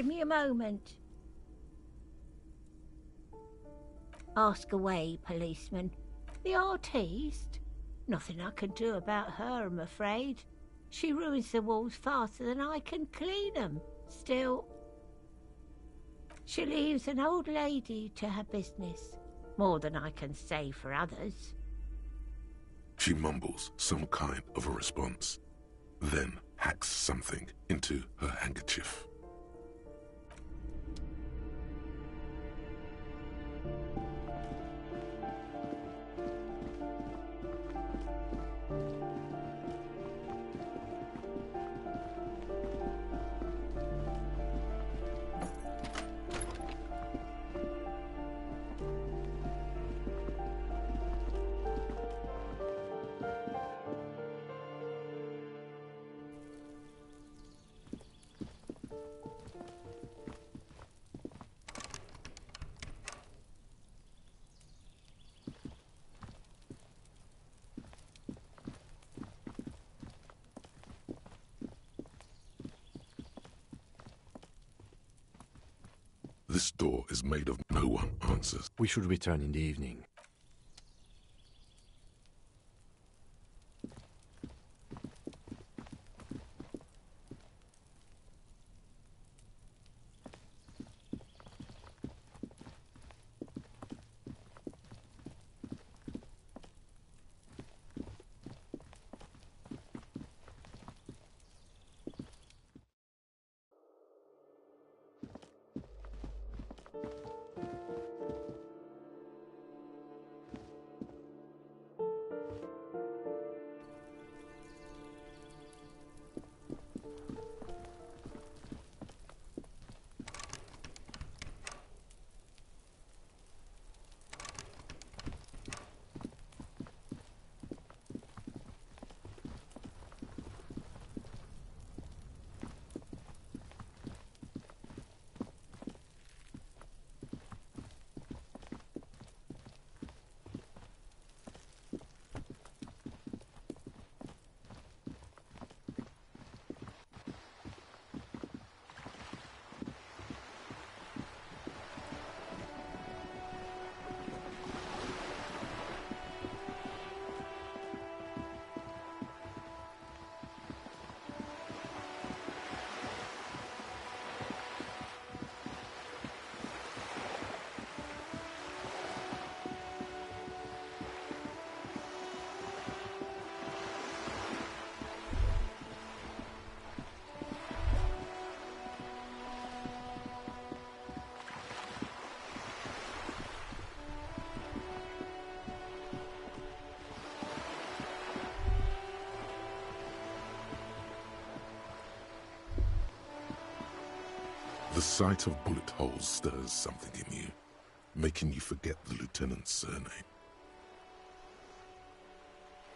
Give me a moment. Ask away, policeman. The artiste? Nothing I can do about her, I'm afraid. She ruins the walls faster than I can clean them. Still, she leaves an old lady to her business. More than I can say for others. She mumbles some kind of a response, then hacks something into her handkerchief. This door is made of no one answers. We should return in the evening. The sight of bullet holes stirs something in you, making you forget the lieutenant's surname.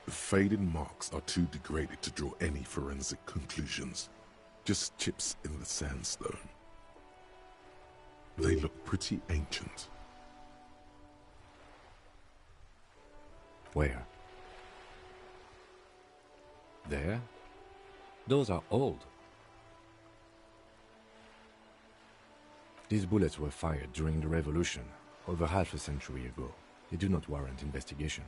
The faded marks are too degraded to draw any forensic conclusions, just chips in the sandstone. They look pretty ancient. Where? There? Those are old. These bullets were fired during the Revolution, over half a century ago. They do not warrant investigation.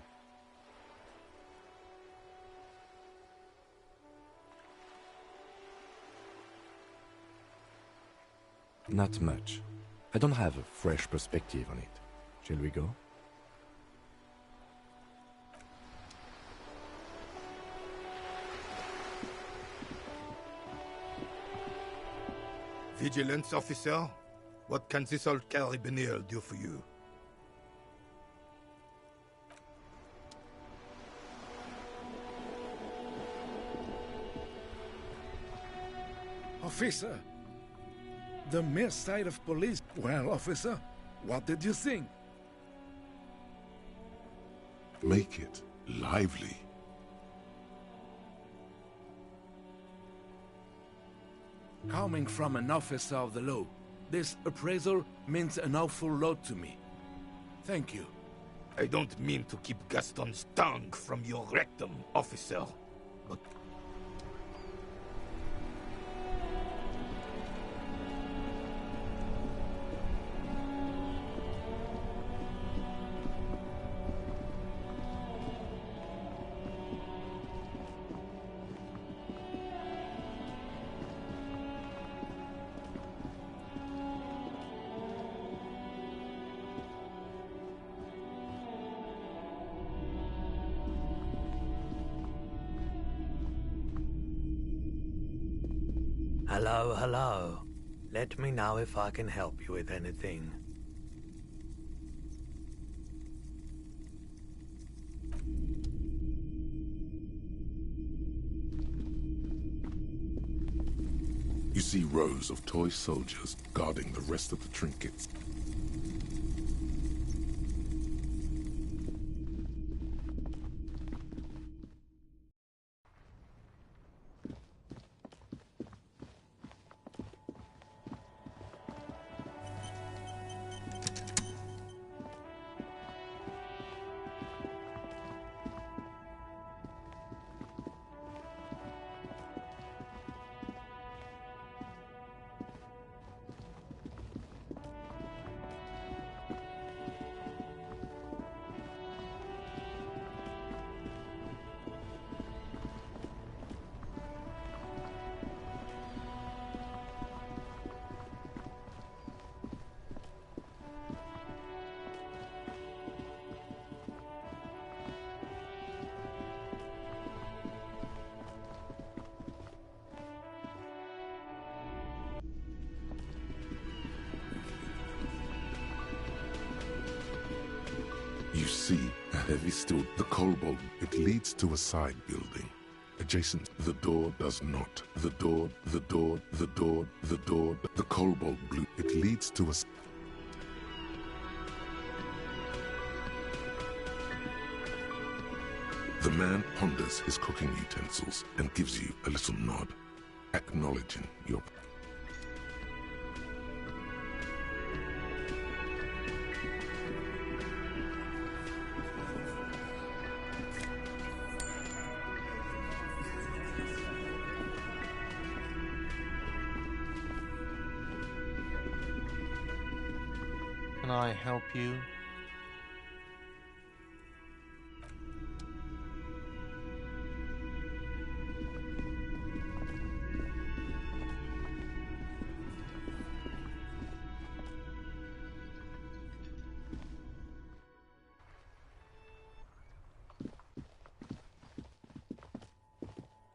Not much. I don't have a fresh perspective on it. Shall we go? Vigilance officer? What can this old carabiner do for you? Officer, the mere sight of police. Well, officer, what did you think? Make it lively. Coming from an officer of the law, this appraisal means an awful lot to me. Thank you. I don't mean to keep Gaston's tongue from your rectum, officer, but... Hello, hello. Let me know if I can help you with anything. You see rows of toy soldiers guarding the rest of the trinkets. You see a heavy steel, the kobold. It leads to a side building. Adjacent, the door does not. The door, the kobold blue. It leads to a... The man ponders his cooking utensils and gives you a little nod, acknowledging your... Can I help you?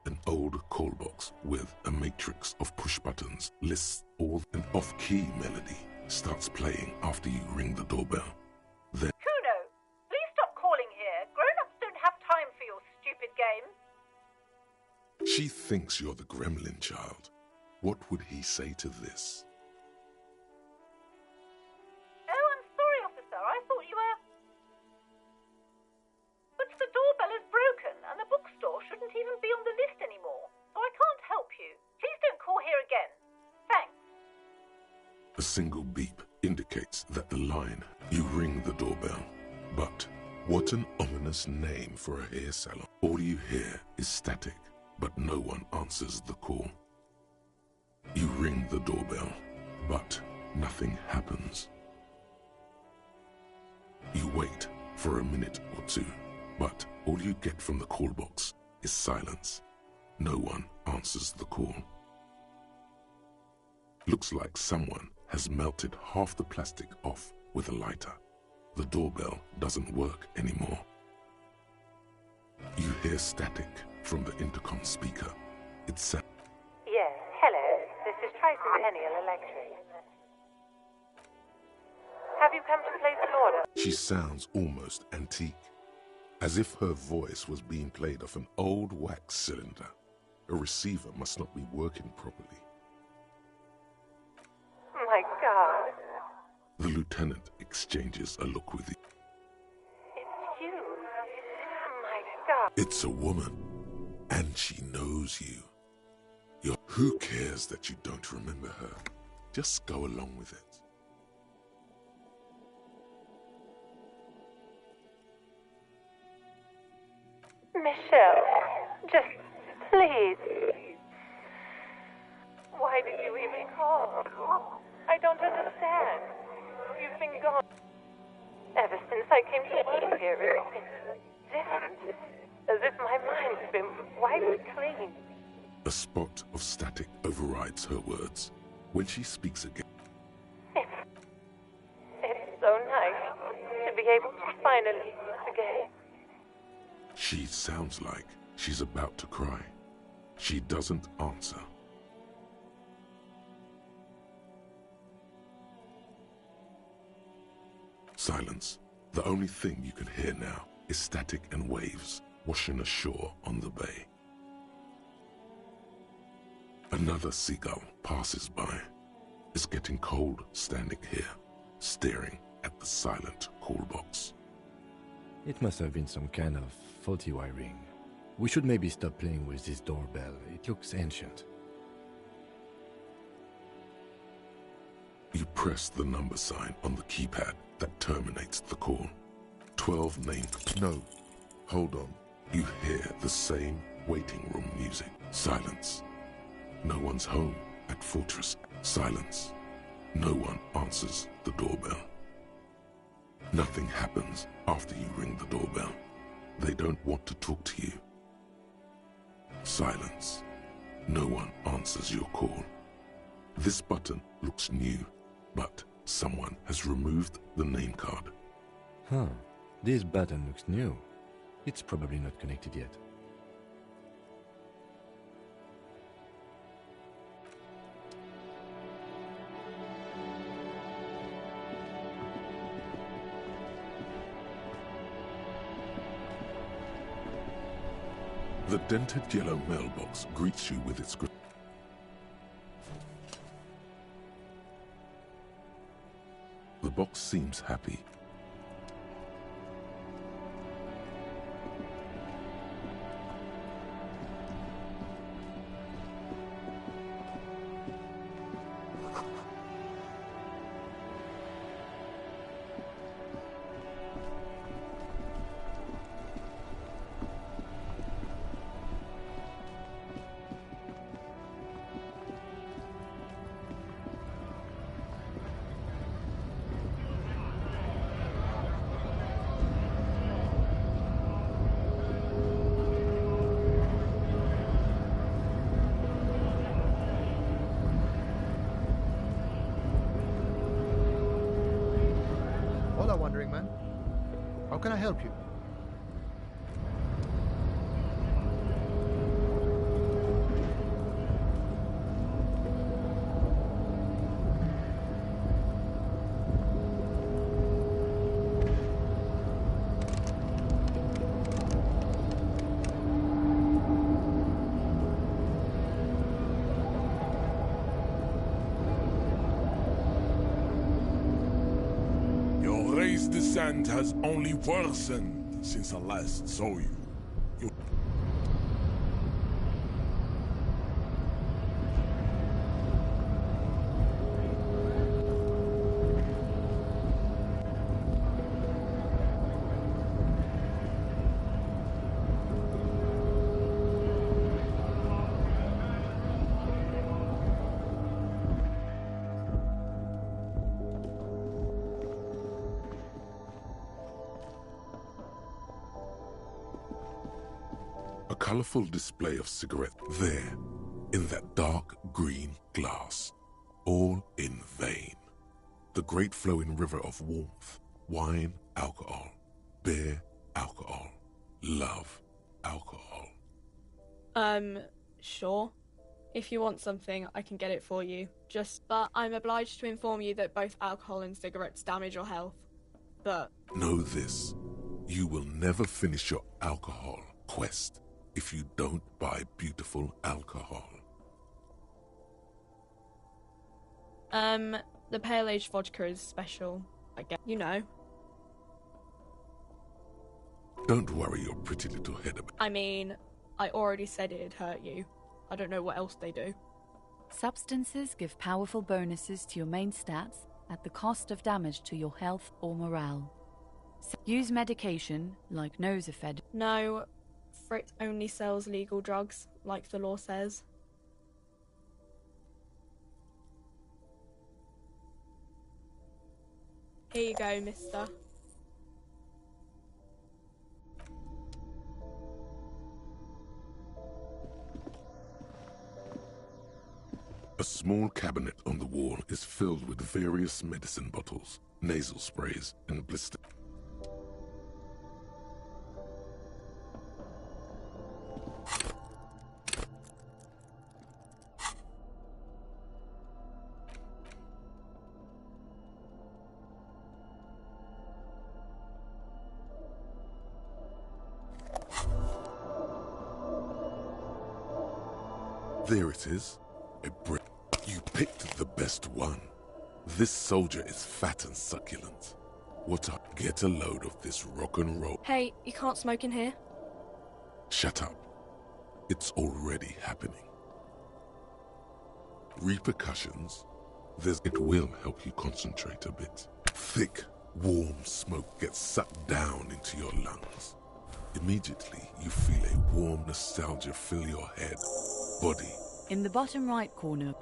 An old call box with a matrix of push buttons lists all. An off-key melody starts playing after you ring the doorbell. Then Kuno, please stop calling here. Grown-ups don't have time for your stupid game. she thinks you're the gremlin child. What would he say to this? Oh, I'm sorry, officer. I thought you were... But the doorbell is broken, and the bookstore shouldn't even be on the list anymore. So I can't help you. Please don't call here again. Thanks. A single beep indicates that the line. You ring the doorbell. But what an ominous name for a hair salon. All you hear is static, but no one answers the call. You ring the doorbell, but nothing happens. You wait for a minute or two, but all you get from the call box is silence. No one answers the call. Looks like someone has melted half the plastic off with a lighter. The doorbell doesn't work anymore. You hear static from the intercom speaker. It sounds... Yes, hello. This is Tricentennial Electric. Have you come to place an order? She sounds almost antique, as if her voice was being played off an old wax cylinder. A receiver must not be working properly. My God. The lieutenant exchanges a look with you. It's you. My God. It's a woman, and she knows you. Who cares that you don't remember her? Just go along with it. Michelle, just please. Why did you even call? I don't understand. You've been gone. Ever since I came to work here, it's been different. As if my mind's been wiped clean. A spot of static overrides her words. When she speaks again, It's so nice to be able to finally forget. she sounds like she's about to cry. She doesn't answer. Silence. The only thing you can hear now is static and waves washing ashore on the bay. Another seagull passes by. It's getting cold standing here, staring at the silent call box. It must have been some kind of faulty wiring. We should maybe stop playing with this doorbell. It looks ancient. You press the number sign on the keypad that terminates the call. 12 named. No, hold on. You hear the same waiting room music. Silence. No one's home at Fortress. Silence. No one answers the doorbell. Nothing happens after you ring the doorbell. They don't want to talk to you. Silence. No one answers your call. This button looks new, but someone has removed the name card. Huh. This button looks new. It's probably not connected yet. The dented yellow mailbox greets you with its The box seems happy. Hola, wandering man. How can I help you? Descent has only worsened since I last saw you. A colorful display of cigarettes there, in that dark green glass, all in vain. The great flowing river of warmth, wine, alcohol, beer, alcohol, love, alcohol. Sure. If you want something, I can get it for you. But I'm obliged to inform you that both alcohol and cigarettes damage your health. But... Know this. You will never finish your alcohol quest if you don't buy beautiful alcohol. The pale aged vodka is special, I guess. You know. Don't worry your pretty little head about it. I mean, I already said it'd hurt you. I don't know what else they do. Substances give powerful bonuses to your main stats at the cost of damage to your health or morale. Use medication, like Nosafed. No, Frit only sells legal drugs, like the law says. Here you go, mister. A small cabinet on the wall is filled with various medicine bottles, nasal sprays, and blisters. There it is. A brick. You picked the best one. This soldier is fat and succulent. What up? Get a load of this rock and roll. Hey, you can't smoke in here. Shut up. It's already happening. Repercussions? It will help you concentrate a bit. Thick, warm smoke gets sucked down into your lungs. Immediately, you feel a warm nostalgia fill your head, body. In the bottom right corner.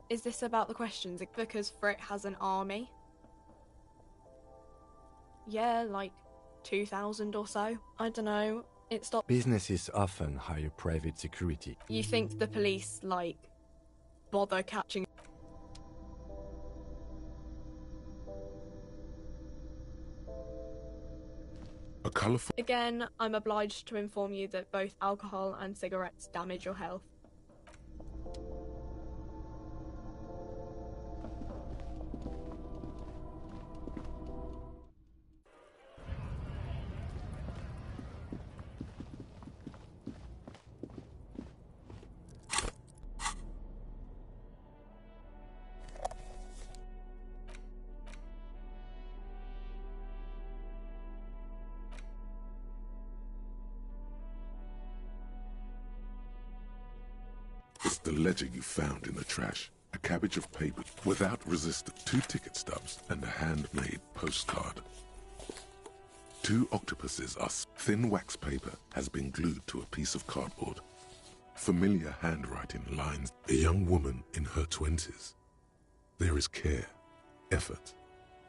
Is this about the questions? Because Frick has an army? Yeah, like 2,000 or so. I don't know. It stopped. Businesses often hire private security. You think the police, like, bother catching... A colourful... Again, I'm obliged to inform you that both alcohol and cigarettes damage your health. It's the ledger you found in the trash. A cabbage of paper without resistance, 2 ticket stubs, and a handmade postcard. 2 octopuses are thin wax paper has been glued to a piece of cardboard. Familiar handwriting lines. A young woman in her 20s. There is care, effort,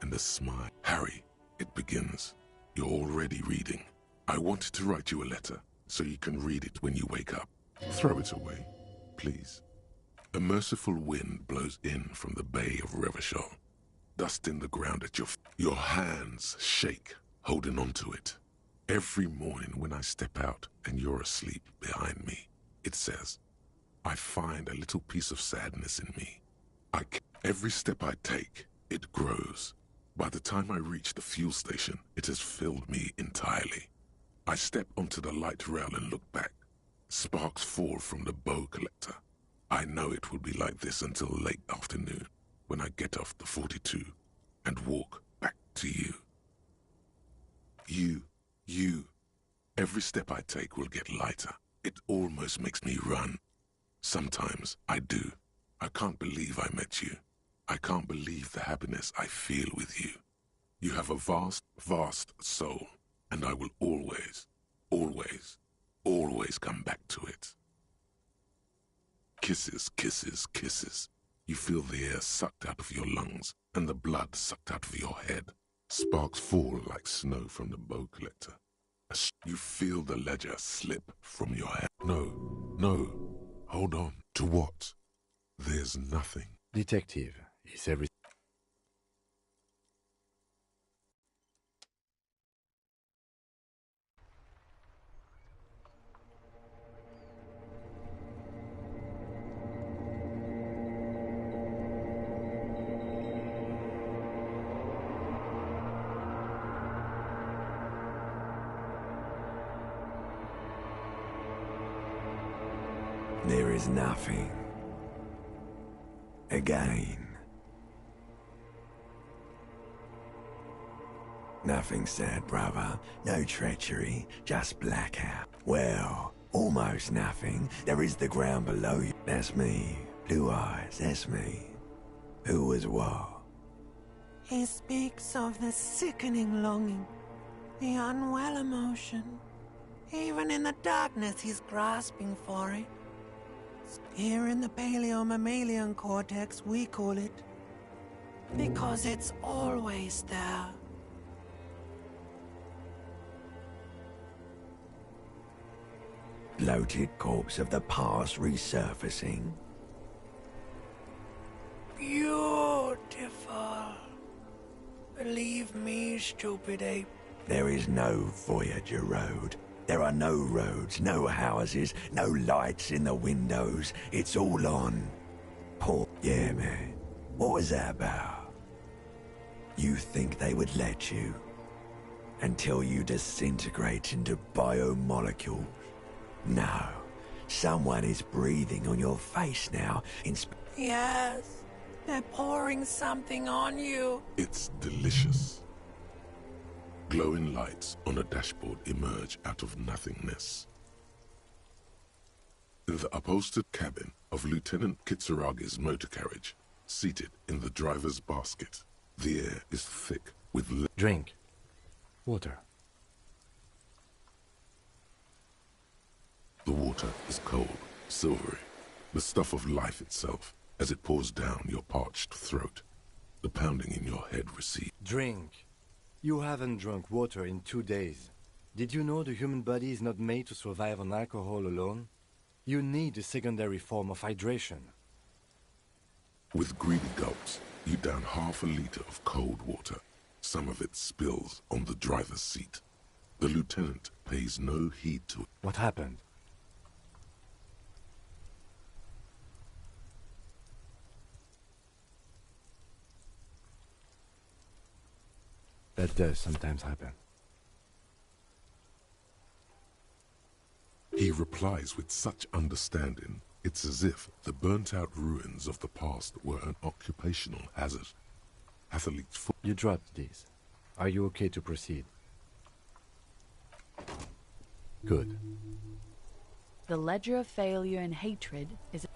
and a smile. Harry, it begins. You're already reading. I wanted to write you a letter so you can read it when you wake up. Throw it away, please. A merciful wind blows in from the Bay of Revachol, dusting the ground at your hands shake, holding on to it. Every morning when I step out and you're asleep behind me, it says, I find a little piece of sadness in me. Every step I take, it grows. By the time I reach the fuel station, it has filled me entirely. I step onto the light rail and look back. Sparks fall from the bow collector. I know it will be like this until late afternoon, when I get off the 42 and walk back to you. You. Every step I take will get lighter. It almost makes me run. Sometimes I do. I can't believe I met you. I can't believe the happiness I feel with you. You have a vast, vast soul, and I will always, always, always come back to it. Kisses, kisses, kisses. You feel the air sucked out of your lungs and the blood sucked out of your head. Sparks fall like snow from the bow collector. You feel the ledger slip from your hand. No. Hold on. To what? There's nothing. Detective, is everything... There is nothing. Again. Nothing sad, brother. No treachery, just blackout. Well, almost nothing. There is the ground below you. That's me. Blue eyes, that's me. Who was what? He speaks of the sickening longing, the unwell emotion. Even in the darkness, he's grasping for it. Here in the paleo-mammalian cortex, we call it. Because it's always there. Bloated corpse of the past resurfacing. Beautiful. Believe me, stupid ape. There is no Voyager Road. There are no roads, no houses, no lights in the windows. It's all on. Poor... Yeah, man. What was that about? You think they would let you? Until you disintegrate into biomolecules? No. Someone is breathing on your face now. Yes. They're pouring something on you. It's delicious. Glowing lights on a dashboard emerge out of nothingness. In the upholstered cabin of Lieutenant Kitsuragi's motor carriage, seated in the driver's basket, the air is thick with... Drink. Water. The water is cold, silvery, the stuff of life itself, as it pours down your parched throat. The pounding in your head recedes. Drink. You haven't drunk water in 2 days. Did you know the human body is not made to survive on alcohol alone? You need a secondary form of hydration. With greedy gulps, you down half a liter of cold water. Some of it spills on the driver's seat. The lieutenant pays no heed to it. What happened? That does sometimes happen. He replies with such understanding, it's as if the burnt-out ruins of the past were an occupational hazard. Athletes... You dropped these. Are you okay to proceed? Good. The ledger of failure and hatred is...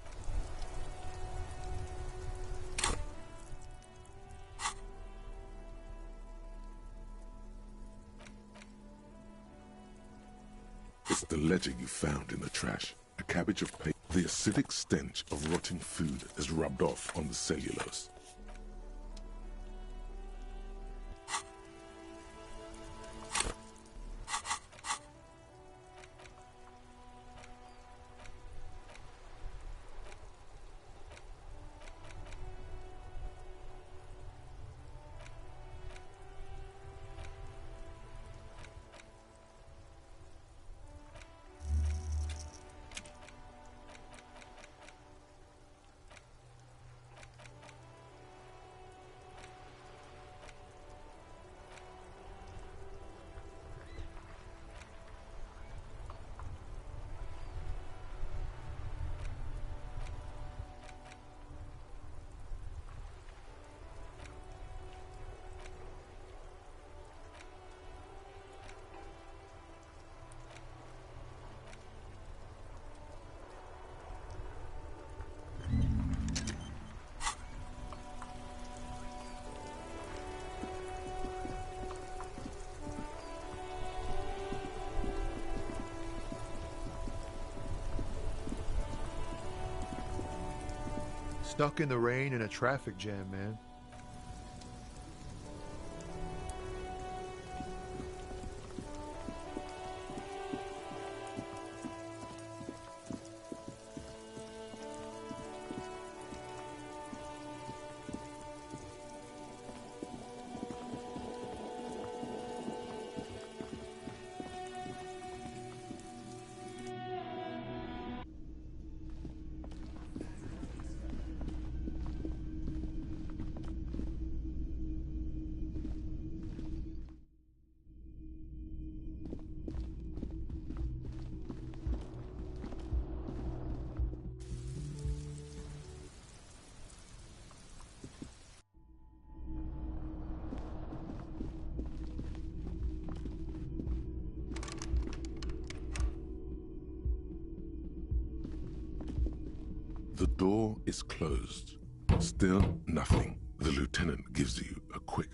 It's the ledger you found in the trash. A cabbage of paper. The acidic stench of rotting food has rubbed off on the cellulose. Stuck in the rain in a traffic jam, man. The door is closed. Still nothing. The lieutenant gives you a quick...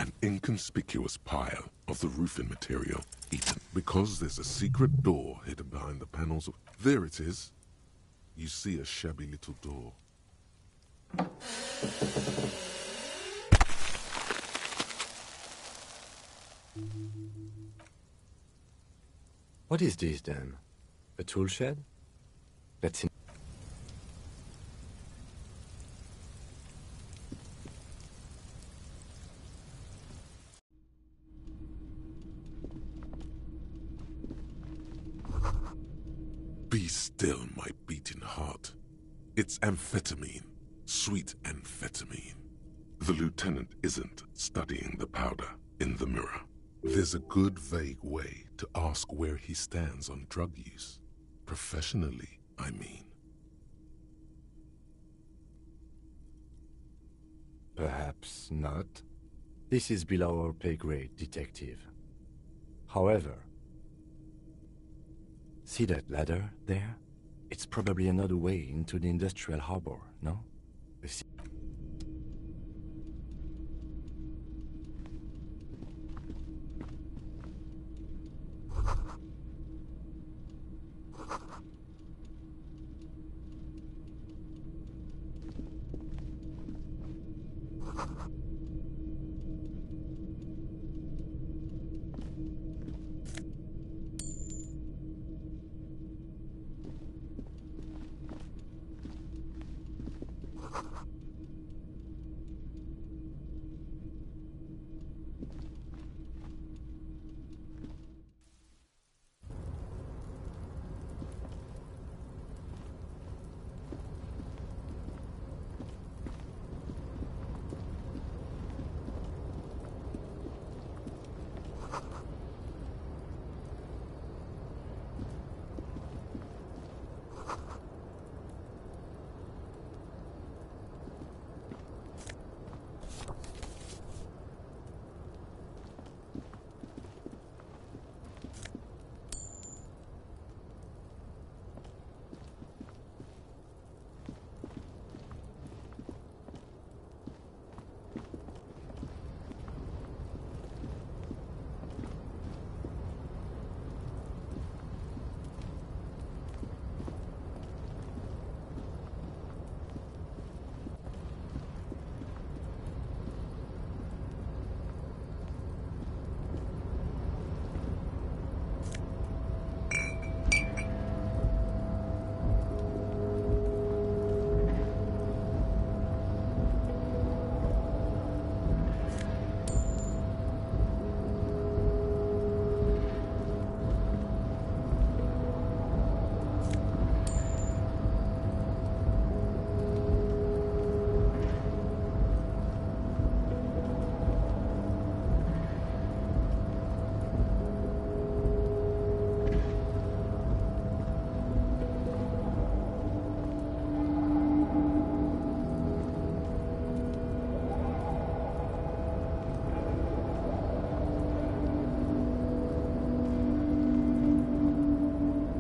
an inconspicuous pile of the roofing material eaten. Because there's a secret door hidden behind the panels of... There it is. You see a shabby little door. What is this, then? A tool shed? That's in... Be still, my beating heart. It's amphetamine. Sweet amphetamine. The lieutenant isn't studying the powder in the mirror. There's a good vague way to ask where he stands on drug use. Professionally, I mean. Perhaps not. This is below our pay grade, detective. However, see that ladder there? It's probably another way into the industrial harbor, no?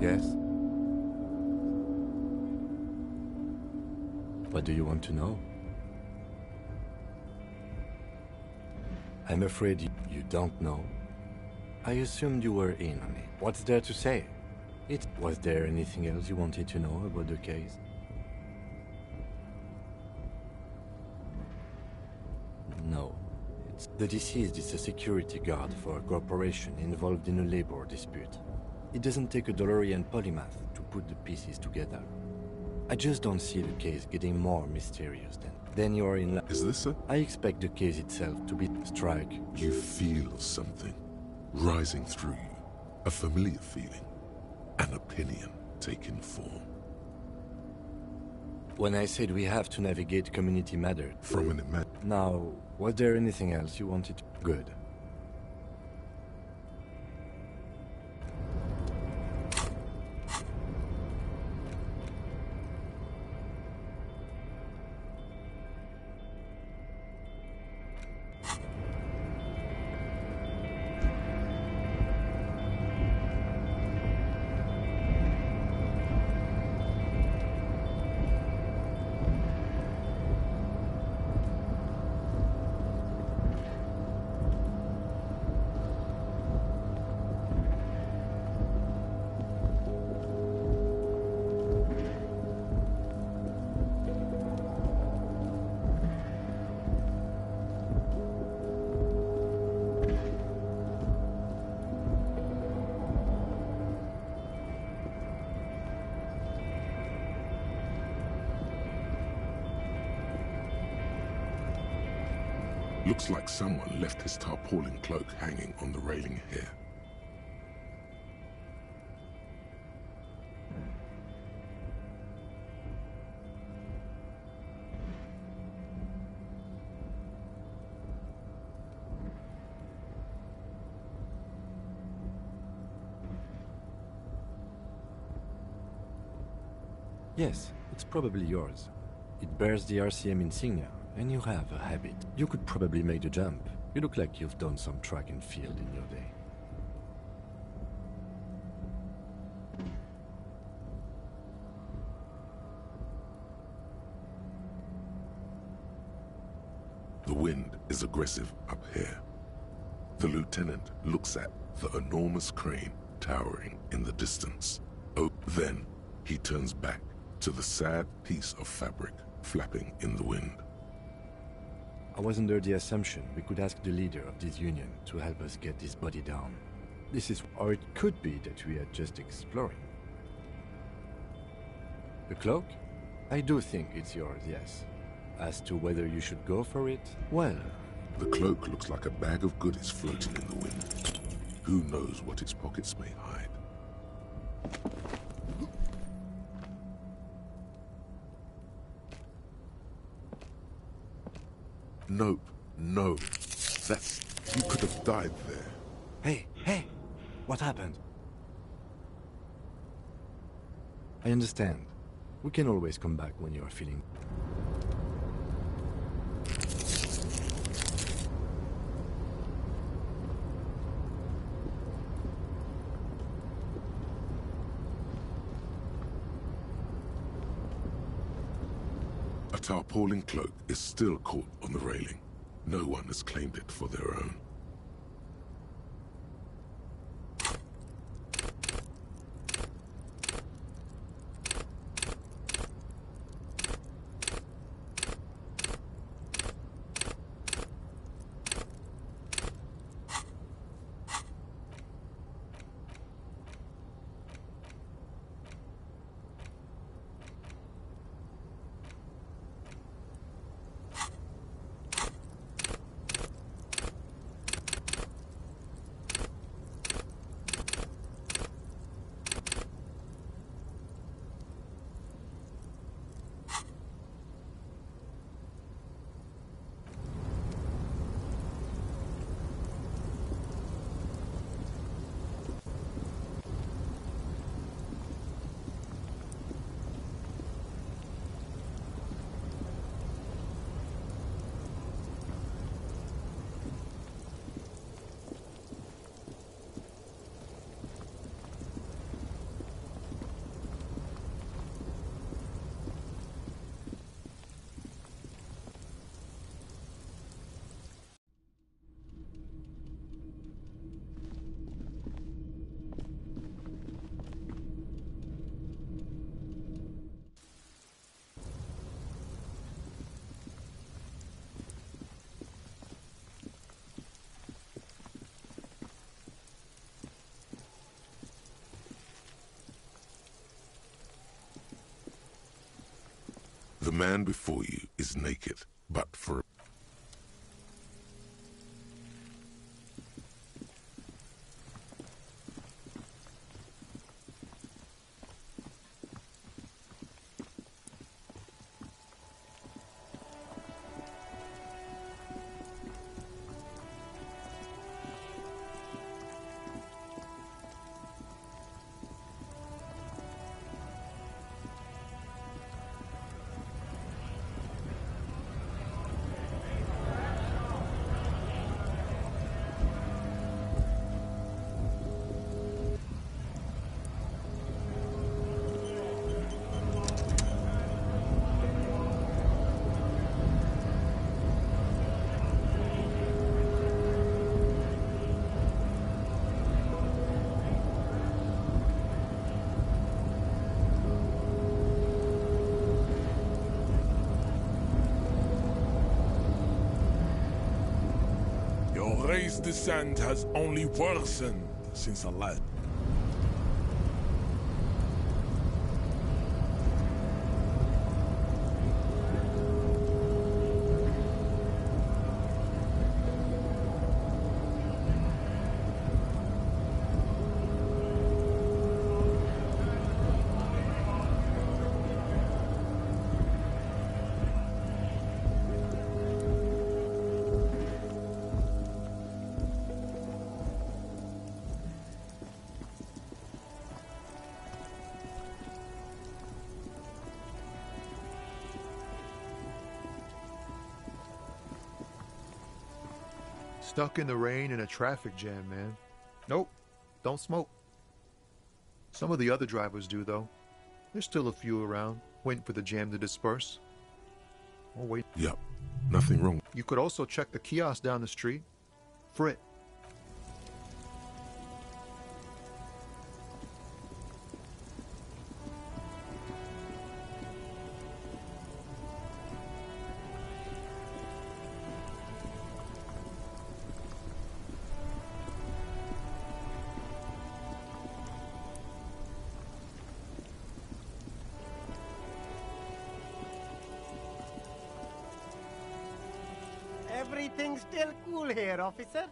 Yes? What do you want to know? I'm afraid you don't know. I assumed you were in on it. What's there to say? Was there anything else you wanted to know about the case? No. The deceased is a security guard for a corporation involved in a labor dispute. It doesn't take a DeLorean polymath to put the pieces together. I just don't see the case getting more mysterious then you're in luck. Is this a... I expect the case itself to be strike. You feel something rising through you. A familiar feeling. An opinion taking form. When I said we have to navigate community matter... From an Now, was there anything else you wanted to... Good. Looks like someone left his tarpaulin cloak hanging on the railing here. Yes, it's probably yours. It bears the RCM insignia, and you have a habit. You could probably make the jump. You look like you've done some track and field in your day. The wind is aggressive up here. The lieutenant looks at the enormous crane towering in the distance. Oh, then he turns back to the sad piece of fabric flapping in the wind. I was under the assumption we could ask the leader of this union to help us get this body down. This is, or it could be that we are just exploring. The cloak? I do think it's yours, yes. As to whether you should go for it, well... The cloak looks like a bag of goodies floating in the wind. Who knows what its pockets may hide? Nope, no. You could have died there. Hey! What happened? I understand. We can always come back when you are feeling... A tarpaulin cloak is still caught on the railing. No one has claimed it for their own. The man before you is naked, but for... Your race descent has only worsened since I left. Stuck in the rain in a traffic jam, man. Nope, don't smoke. Some of the other drivers do, though. There's still a few around, waiting for the jam to disperse. Oh, wait. Yep, nothing wrong. You could also check the kiosk down the street. Frit. Everything's still cool here, officer.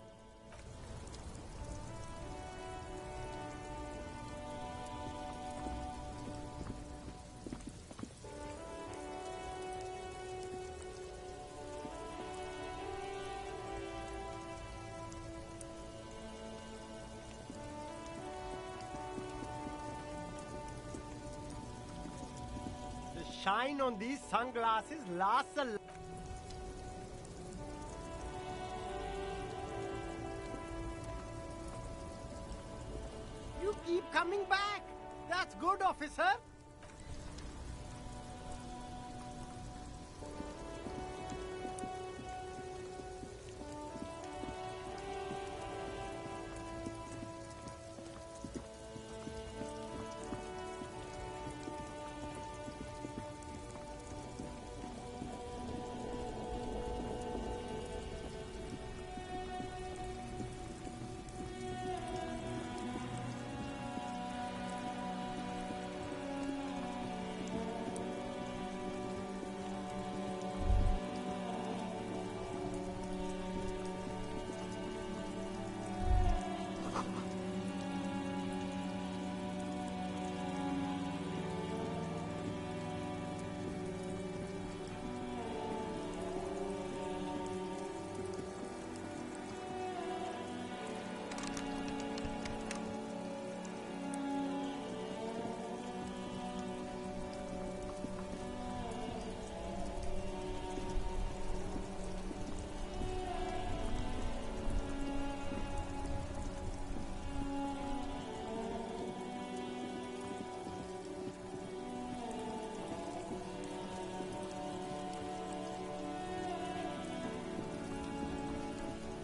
The shine on these sunglasses lasts a You keep coming back. That's good, officer.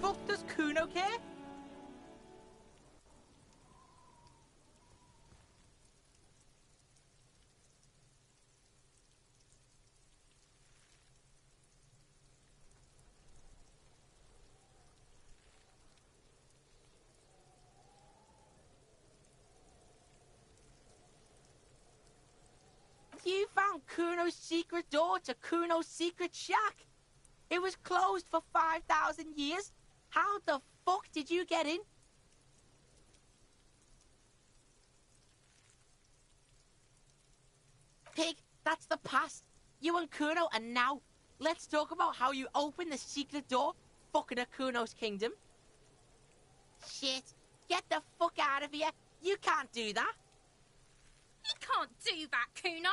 Fuck does Kuno care? You found Kuno's secret door to Kuno's secret shack. It was closed for 5,000 years. How the fuck did you get in? Pig, that's the past. You and Kuno are now. Let's talk about how you opened the secret door, fucking at Kuno's kingdom. Shit, get the fuck out of here. You can't do that. He can't do that, Kuno.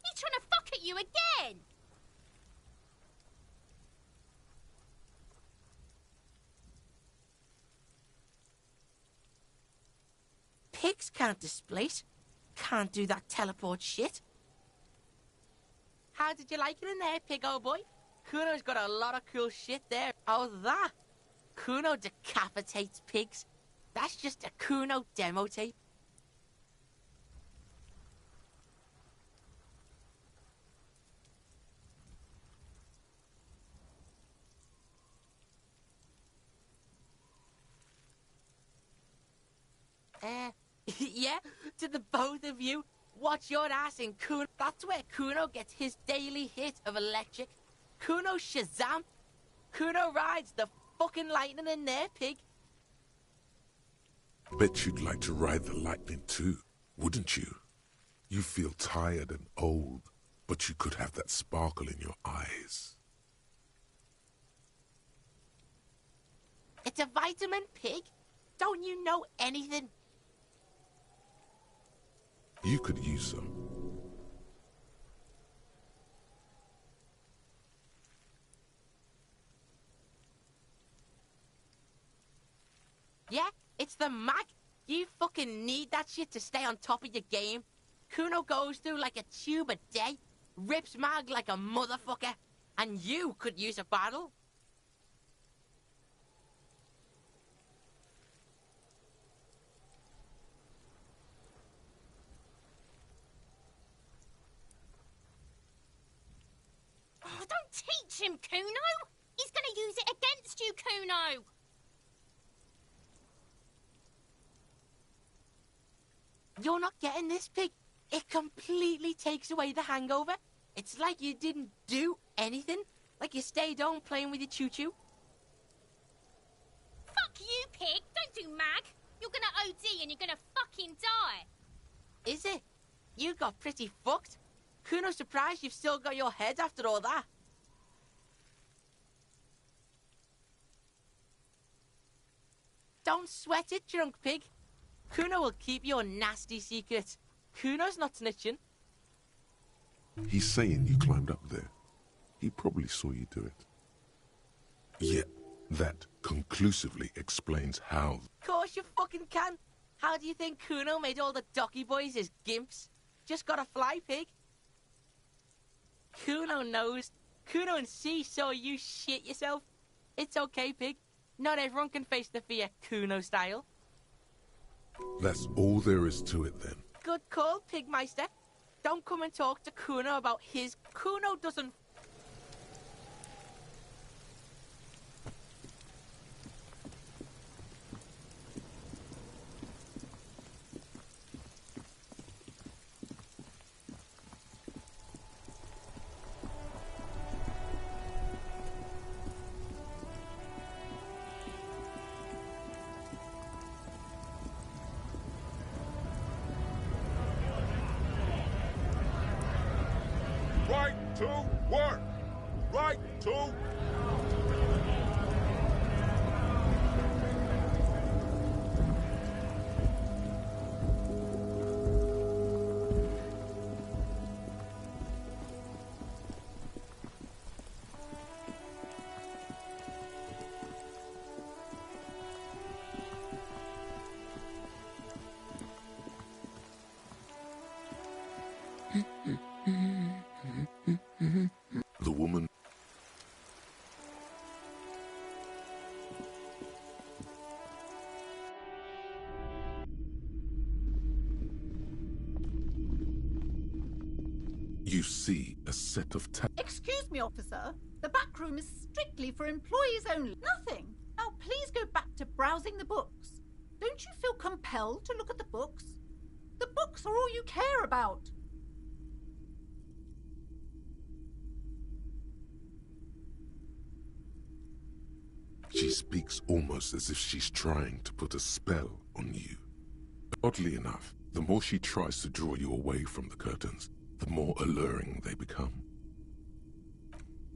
He's trying to fuck at you again. Pigs can't displace. Can't do that teleport shit. How did you like it in there, pig old boy? Kuno's got a lot of cool shit there. Oh, that. Kuno decapitates pigs. That's just a Kuno demo tape. Yeah, to the both of you, watch your ass in Kuno. That's where Kuno gets his daily hit of electric. Kuno Shazam. Kuno rides the fucking lightning in there, pig. Bet you'd like to ride the lightning too, wouldn't you? You feel tired and old, but you could have that sparkle in your eyes. It's a vitamin, pig. Don't you know anything? You could use some. the mag. You fucking need that shit to stay on top of your game. Kuno goes through like a tube a day, rips mag like a motherfucker, and you could use a battle. Oh, don't teach him, Kuno! He's gonna use it against you, Kuno! You're not getting this, Pig. It completely takes away the hangover. It's like you didn't do anything. Like you stayed home playing with your choo-choo. Fuck you, Pig! Don't do mag! You're gonna OD and you're gonna fucking die! Is it? You got pretty fucked. Kuno's surprised you've still got your head after all that. Don't sweat it, drunk pig. Kuno will keep your nasty secrets. Kuno's not snitching. He's saying you climbed up there. He probably saw you do it. Yet, that conclusively explains how. Of course you fucking can. How do you think Kuno made all the docky boys his gimps? Just gotta fly, pig. Kuno knows. Kuno and C saw you shit yourself. It's okay, pig. Not everyone can face the fear Kuno style. That's all there is to it then. Good call, Pigmeister. Don't come and talk to Kuno about his... Kuno doesn't... Right to work! Right to... The woman... You see a set of Excuse me, officer. The back room is strictly for employees only. Nothing. Now please go back to browsing the books. Don't you feel compelled to look at the books? The books are all you care about. She speaks almost as if she's trying to put a spell on you. Oddly enough, the more she tries to draw you away from the curtains, the more alluring they become.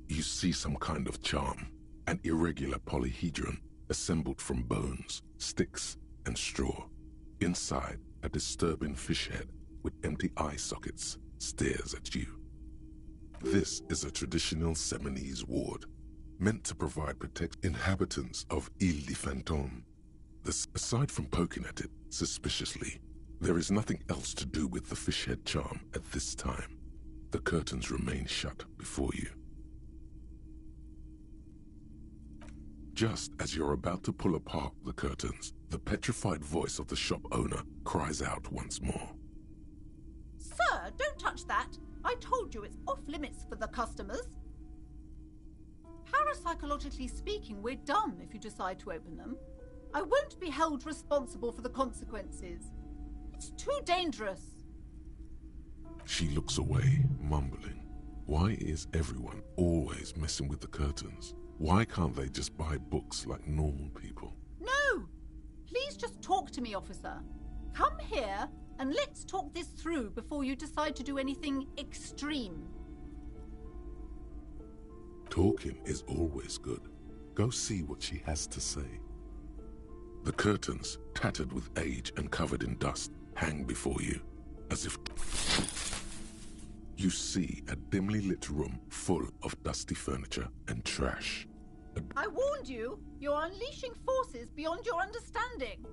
You see some kind of charm, an irregular polyhedron assembled from bones, sticks, and straw. Inside, a disturbing fish head with empty eye sockets stares at you. This is a traditional Seminese ward, meant to provide protection inhabitants of Ile de Fantôme. Aside from poking at it suspiciously, there is nothing else to do with the fish head charm at this time. The curtains remain shut before you. Just as you're about to pull apart the curtains, the petrified voice of the shop owner cries out once more. Sir, don't touch that. I told you it's off limits for the customers. Parapsychologically speaking, we're dumb if you decide to open them. I won't be held responsible for the consequences. It's too dangerous. She looks away, mumbling. Why is everyone always messing with the curtains? Why can't they just buy books like normal people? No! Please just talk to me, officer. Come here and let's talk this through before you decide to do anything extreme. Talking is always good. Go see what she has to say. The curtains, tattered with age and covered in dust, hang before you, as if... You see a dimly lit room full of dusty furniture and trash. I warned you, you're unleashing forces beyond your understanding.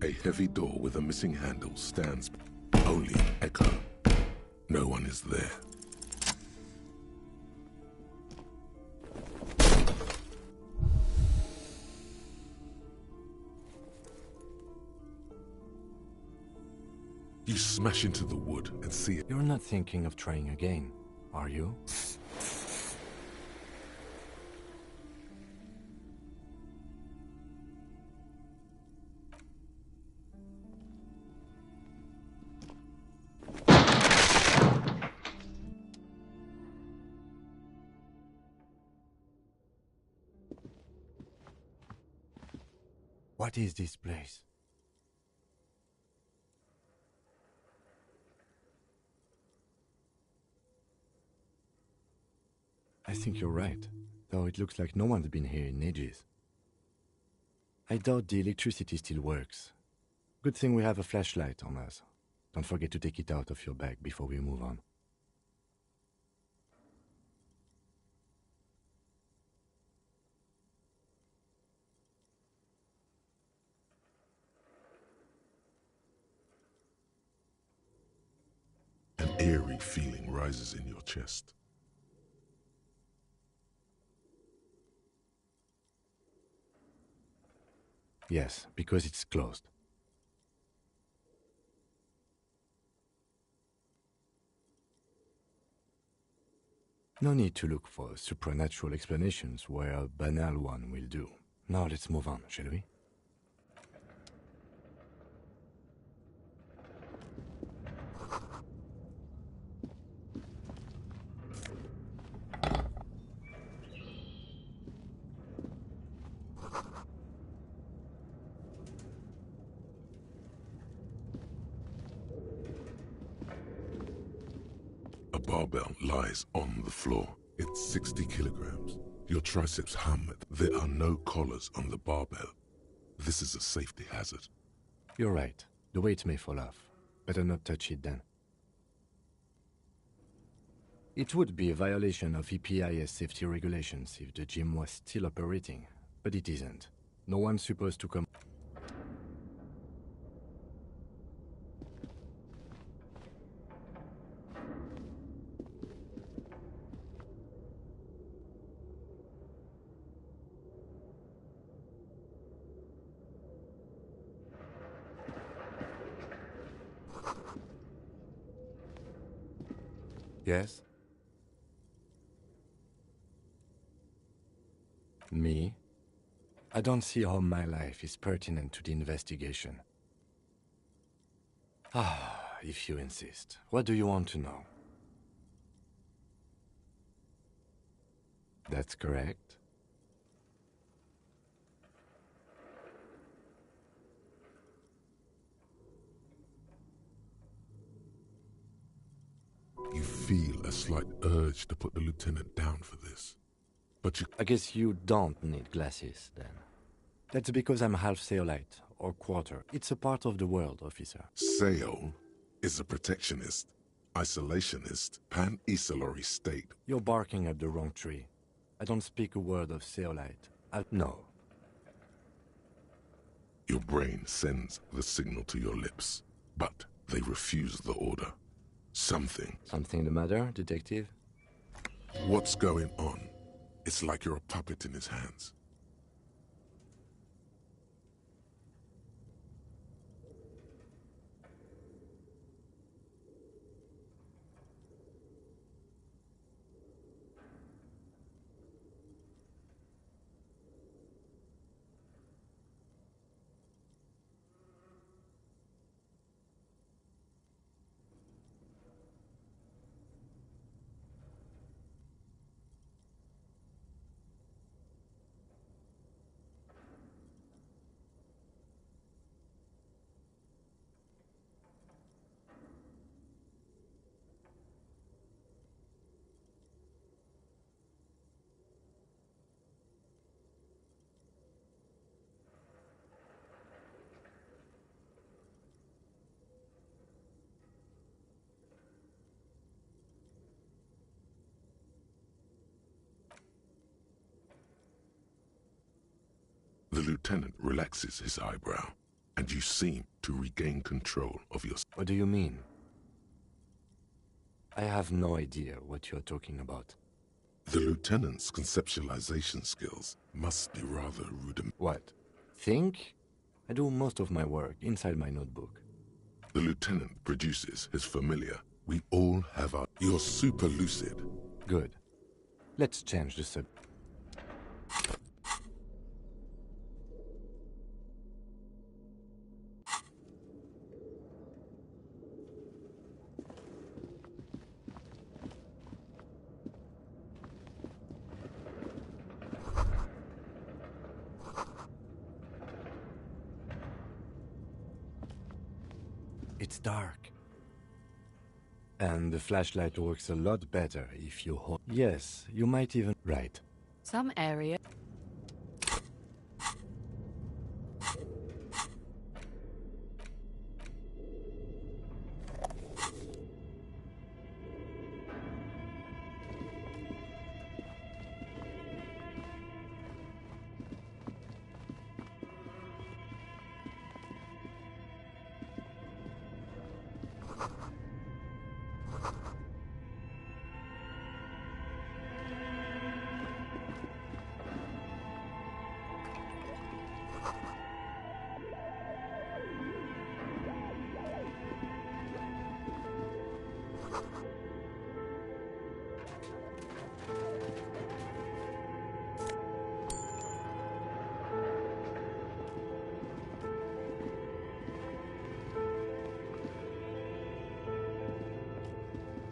A heavy door with a missing handle stands. Only an echo. No one is there. You smash into the wood and see it. You're not thinking of trying again, are you? What is this place? I think you're right, though it looks like no one's been here in ages. I doubt the electricity still works. Good thing we have a flashlight on us. Don't forget to take it out of your bag before we move on. An eerie feeling rises in your chest. Yes, because it's closed. No need to look for supernatural explanations where a banal one will do. Now let's move on, shall we? A barbell lies on the floor. It's 60 kilograms. Your triceps hum. There are no collars on the barbell. This is a safety hazard. You're right. The weight may fall off. Better not touch it then. It would be a violation of EPIS safety regulations if the gym was still operating, but it isn't. No one's supposed to come. Yes? Me? I don't see how my life is pertinent to the investigation. Ah, if you insist. What do you want to know? That's correct. You feel a slight urge to put the lieutenant down for this. But you... I guess you don't need glasses, then. That's because I'm half Seolite, or quarter. It's a part of the world, officer. Seo is a protectionist, isolationist, pan-Isolari state. You're barking up the wrong tree. I don't speak a word of Seolite. No. Your brain sends the signal to your lips, but they refuse the order. Something the matter, detective? What's going on? It's like you're a puppet in his hands. lieutenant relaxes his eyebrow, and you seem to regain control of yourself. What do you mean? I have no idea what you're talking about. The lieutenant's conceptualization skills must be rather rudimentary. What? Think? I do most of my work inside my notebook. The lieutenant produces his familiar. We all have our... You're super lucid. Good. Let's change the subject. It's dark. And the flashlight works a lot better if you hold... Yes, you might even... Right. Some area...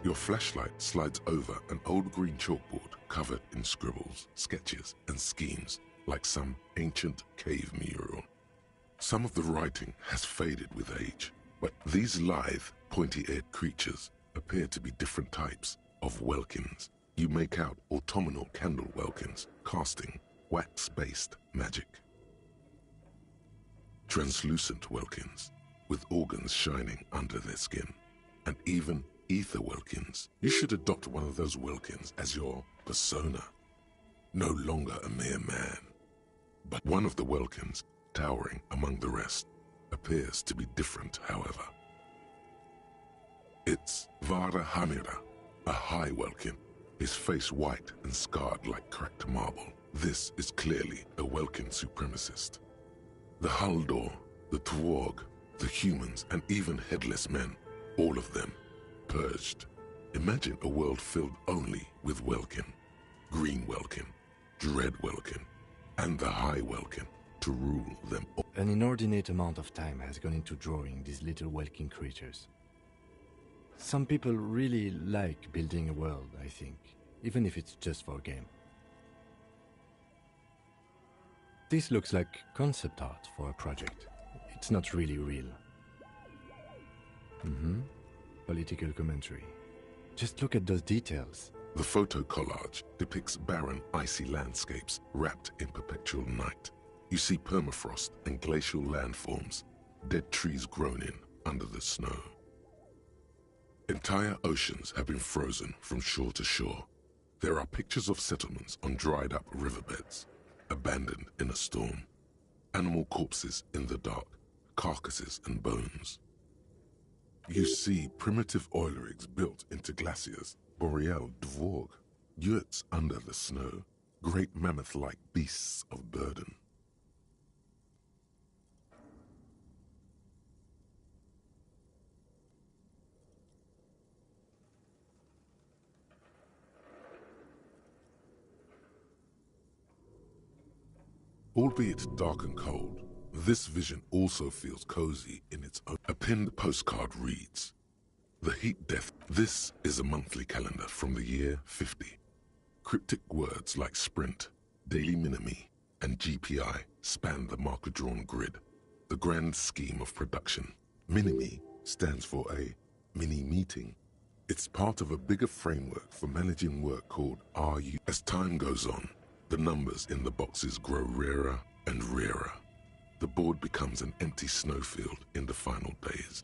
Your flashlight slides over an old green chalkboard covered in scribbles, sketches, and schemes like some ancient cave mural. Some of the writing has faded with age, but these lithe, pointy-eared creatures appear to be different types of welkins. You make out autumnal candle welkins casting wax-based magic. Translucent welkins with organs shining under their skin, and even ether welkins. You should adopt one of those welkins as your persona. No longer a mere man, but one of the welkins, towering among the rest, appears to be different, however. It's Vara Hamira, a high welkin, his face white and scarred like cracked marble. This is clearly a welkin supremacist. The Haldor, the Tworg, the humans, and even headless men, all of them purged. Imagine a world filled only with welkin, green welkin, dread welkin, and the high welkin to rule them all. An inordinate amount of time has gone into drawing these little welkin creatures. Some people really like building a world, I think, even if it's just for a game. This looks like concept art for a project. It's not really real. Political commentary. Just look at those details. The photo collage depicts barren, icy landscapes wrapped in perpetual night. You see permafrost and glacial landforms, dead trees grown in under the snow. Entire oceans have been frozen from shore to shore. There are pictures of settlements on dried-up riverbeds, abandoned in a storm. Animal corpses in the dark, carcasses and bones. You see primitive oil rigs built into glaciers, boreal dvorg, yurts under the snow, great mammoth-like beasts of burden. Albeit dark and cold, this vision also feels cozy in its own. A pinned postcard reads, "The Heat Death." This is a monthly calendar from the year 50. Cryptic words like sprint, daily minimi, and GPI span the marker-drawn grid. The grand scheme of production. Minimi stands for a mini-meeting. It's part of a bigger framework for managing work called RU. As time goes on, the numbers in the boxes grow rarer and rarer. The board becomes an empty snowfield in the final days.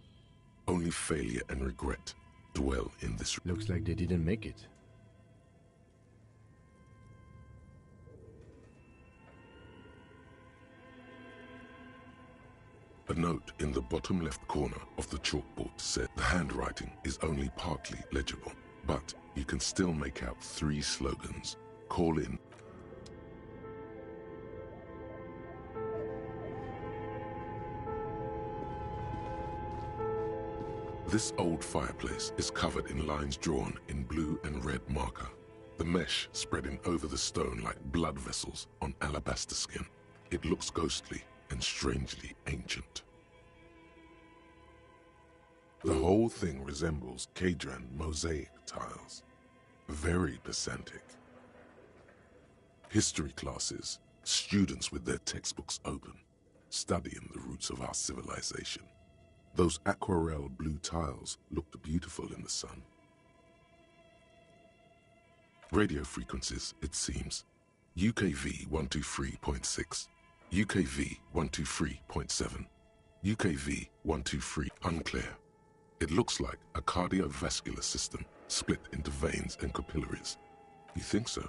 Only failure and regret dwell in this. Looks like they didn't make it. A note in the bottom left corner of the chalkboard said the handwriting is only partly legible, but you can still make out 3 slogans. Call in. This old fireplace is covered in lines drawn in blue and red marker, the mesh spreading over the stone like blood vessels on alabaster skin. It looks ghostly and strangely ancient. The whole thing resembles Kadran mosaic tiles. Very pedantic. History classes, students with their textbooks open, studying the roots of our civilization. Those aquarelle blue tiles looked beautiful in the sun. Radio frequencies, it seems. UKV 123.6, UKV 123.7, UKV 123, unclear. It looks like a cardiovascular system split into veins and capillaries. You think so?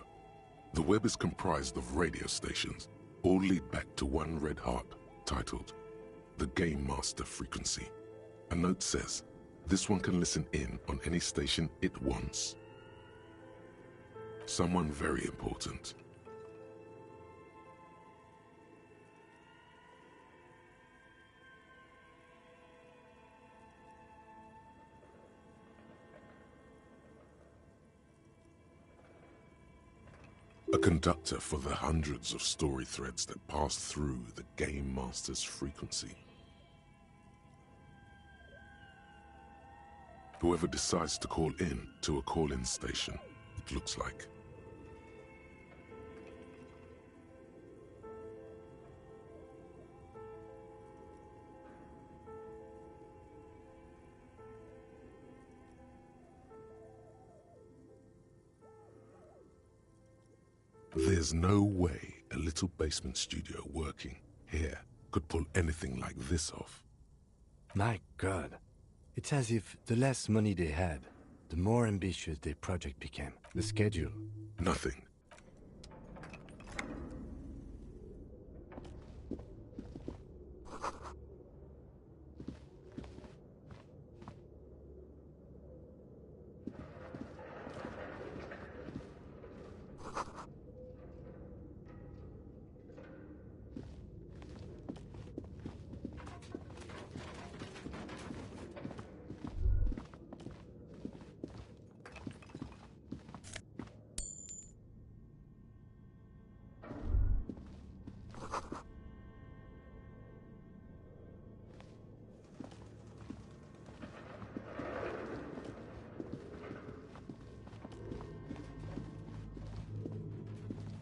The web is comprised of radio stations, all lead back to one red harp, titled the Game Master frequency. A note says, this one can listen in on any station it wants. Someone very important. A conductor for the hundreds of story threads that pass through the Game Master's frequency. Whoever decides to call in to a call-in station, it looks like. There's no way a little basement studio working here could pull anything like this off. My God. It's as if the less money they had, the more ambitious their project became. The schedule. Nothing.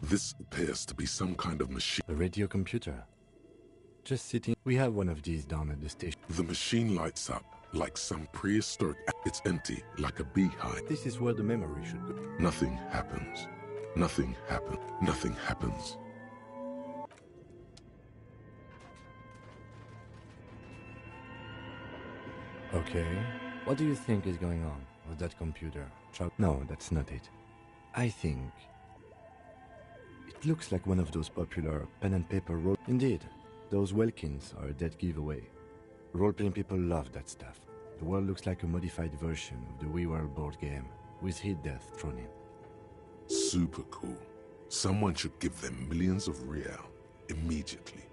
This appears to be some kind of machine. A radio computer. Just sitting. We have one of these down at the station. The machine lights up like some prehistoric. It's empty like a beehive. This is where the memory should go. Nothing happens. Nothing happens. Nothing happens. Okay. What do you think is going on with that computer? No, that's not it. I think it looks like one of those popular pen and paper role. Indeed, those Welkins are a dead giveaway. Role-playing people love that stuff. The world looks like a modified version of the We World board game, with hit death thrown in. Super cool. Someone should give them millions of real immediately.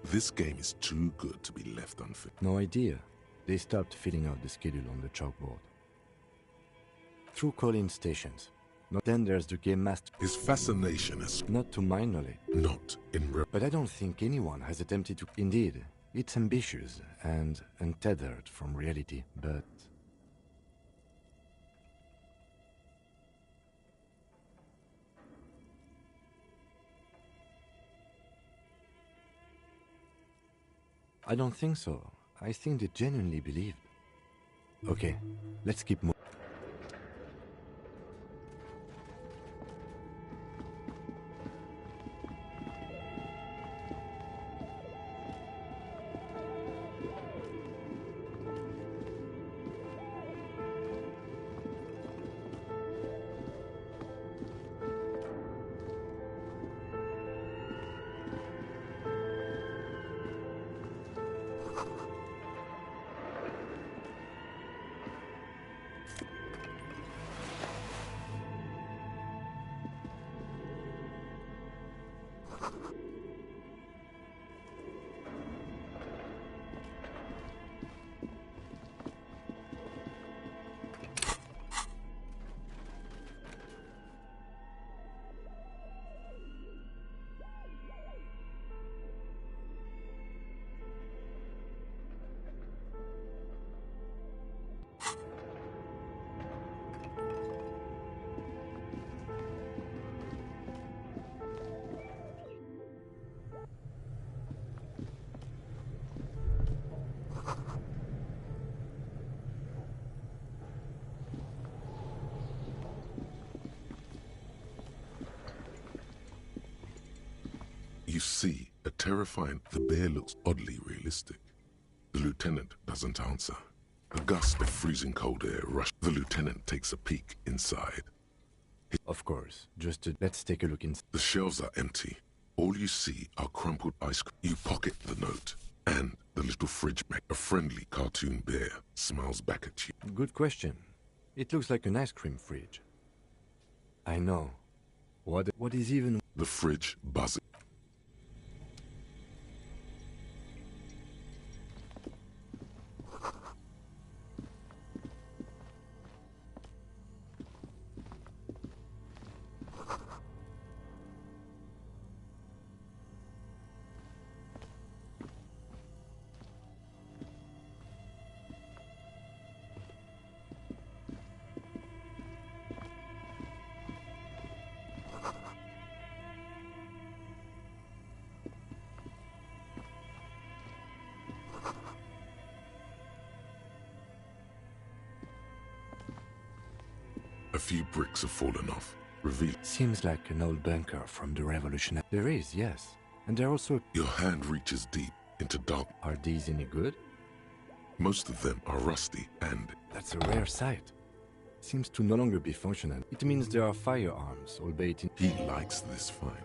This game is too good to be left unfinished. No idea. They stopped filling out the schedule on the chalkboard. Through call-in stations. Then there's the Game Master. His fascination is... Not to my knowledge. Not in... But I don't think anyone has attempted to... Indeed, it's ambitious and untethered from reality, but... I don't think so. I think they genuinely believed. Okay, let's keep moving. see a terrifying... The bear looks oddly realistic. The lieutenant doesn't answer. A gust of freezing cold air rushes. The lieutenant takes a peek inside. Of course. Let's take a look inside. The shelves are empty. All you see are crumpled ice cream. You pocket the note, and the little fridge mate, a friendly cartoon bear, smiles back at you. Good question. It looks like an ice cream fridge. I know. What is even... The fridge buzzes. A few bricks have fallen off, revealing... Seems like an old bunker from the Revolution. There is, yes. And there are also... Your hand reaches deep into dark... Are these any good? Most of them are rusty and... That's a rare sight. Seems to no longer be functional. It means there are firearms, albeit in... He likes this find.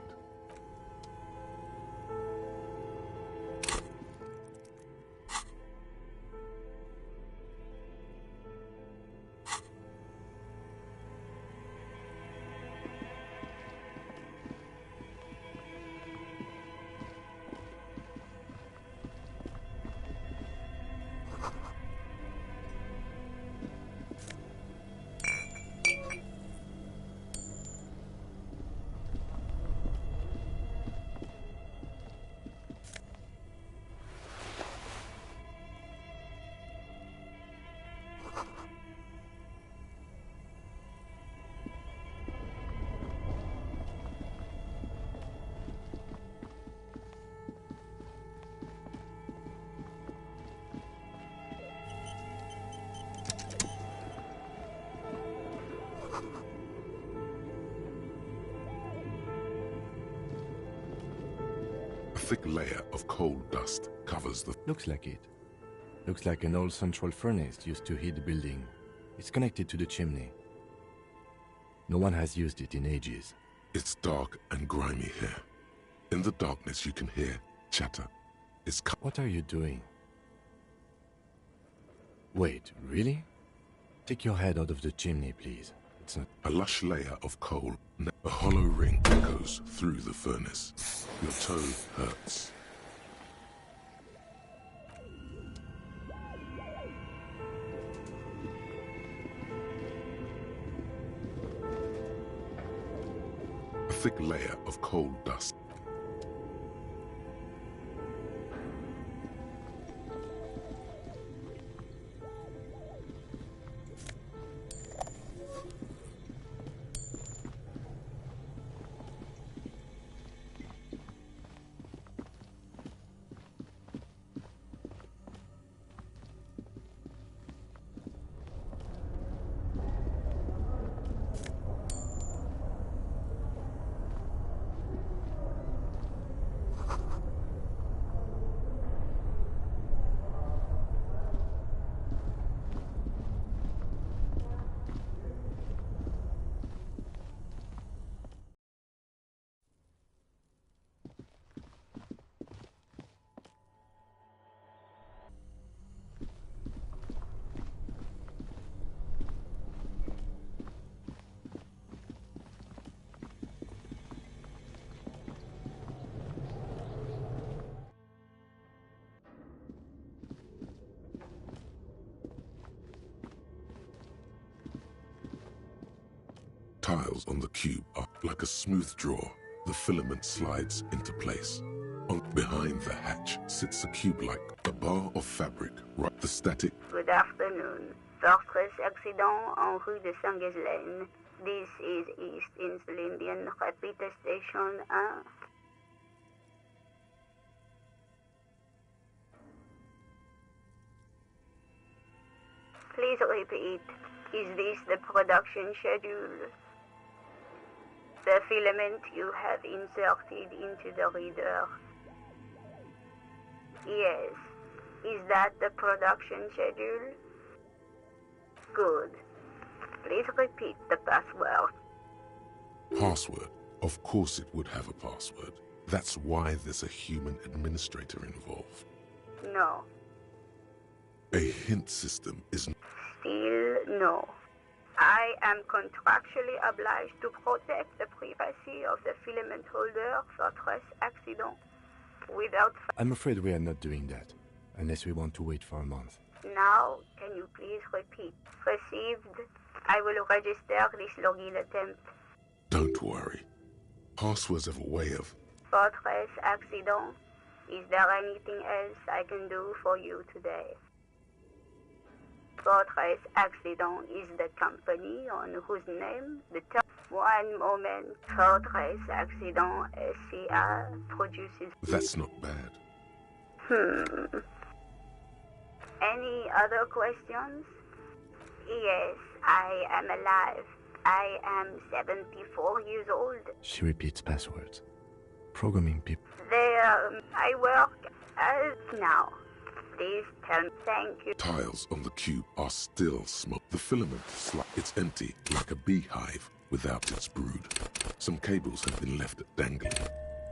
A thick layer of coal dust covers the... Looks like it. Looks like an old central furnace used to heat the building. It's connected to the chimney. No one has used it in ages. It's dark and grimy here. In the darkness you can hear chatter. What are you doing? Wait, really? Take your head out of the chimney, please. It's not... A lush layer of coal. A hollow ring echoes through the furnace. Your toe hurts. A thick layer of coal dust. Tiles on the cube are like a smooth draw. The filament slides into place. Behind the hatch sits a cube-like, a bar of fabric, right? The static... Good afternoon. Fortress accident en rue de Saint-Ghislaine. This is East Insulindian Repeater Station 1. Please repeat. Is this the production schedule? The filament you have inserted into the reader. Yes. Is that the production schedule? Good. Please repeat the password. Password? Of course it would have a password. That's why there's a human administrator involved. No. A hint system is... Still no. I am contractually obliged to protect the privacy of the filament holder for stress accident. Without... I'm afraid we are not doing that, unless we want to wait for a month. Now, can you please repeat? Received. I will register this login attempt. Don't worry. Passwords have a way of... Fortress accident. Is there anything else I can do for you today? Fortress Accident is the company on whose name the top... One moment. Fortress Accident SCA produces... That's not bad. Any other questions? Yes, I am alive. I am 74 years old. She repeats passwords. Programming people. There, I work as... Now, please tell me thank you. Tiles on the cube are still small. The filament it's empty, like a beehive without its brood. Some cables have been left dangling,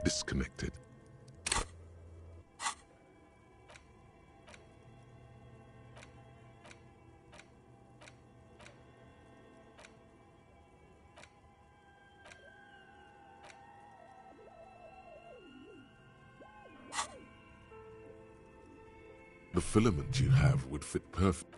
disconnected. The filament you have would fit perfect.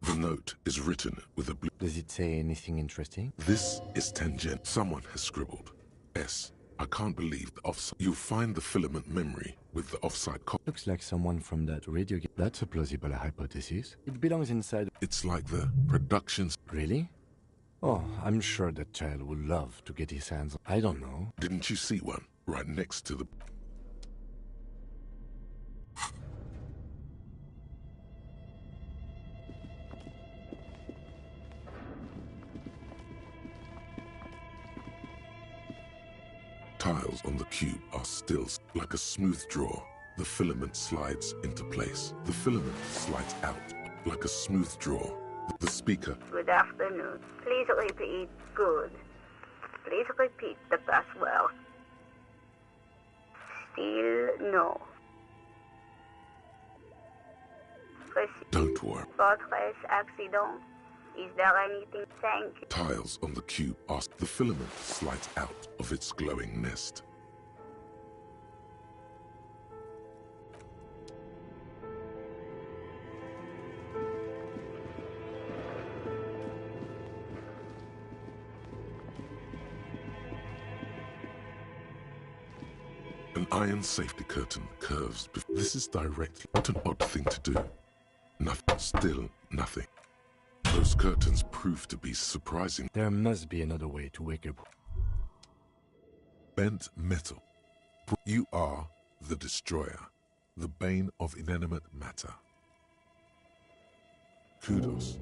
The note is written with a blue... Does it say anything interesting? This is tangent. Someone has scribbled. S. I can't believe the offside. You find the filament memory with the offside Looks like someone from that radio game. That's a plausible hypothesis. It belongs inside. It's like the productions. Really? Oh, I'm sure that child would love to get his hands on... I don't know. Didn't you see one right next to the... Tiles on the cube are still like a smooth draw. The filament slides into place. The filament slides out like a smooth draw. The speaker. Good afternoon. Please repeat. Good. Please repeat the password. Still no. Don't worry. Fortress accident. Is there anything? Thank you. Tiles on the cube are... The filament slides out of its glowing nest. An iron safety curtain curves. This is directly... What an odd thing to do. Nothing. Still nothing. Those curtains prove to be surprising. There must be another way to wake up. Bent metal. You are the destroyer, the bane of inanimate matter. Kudos.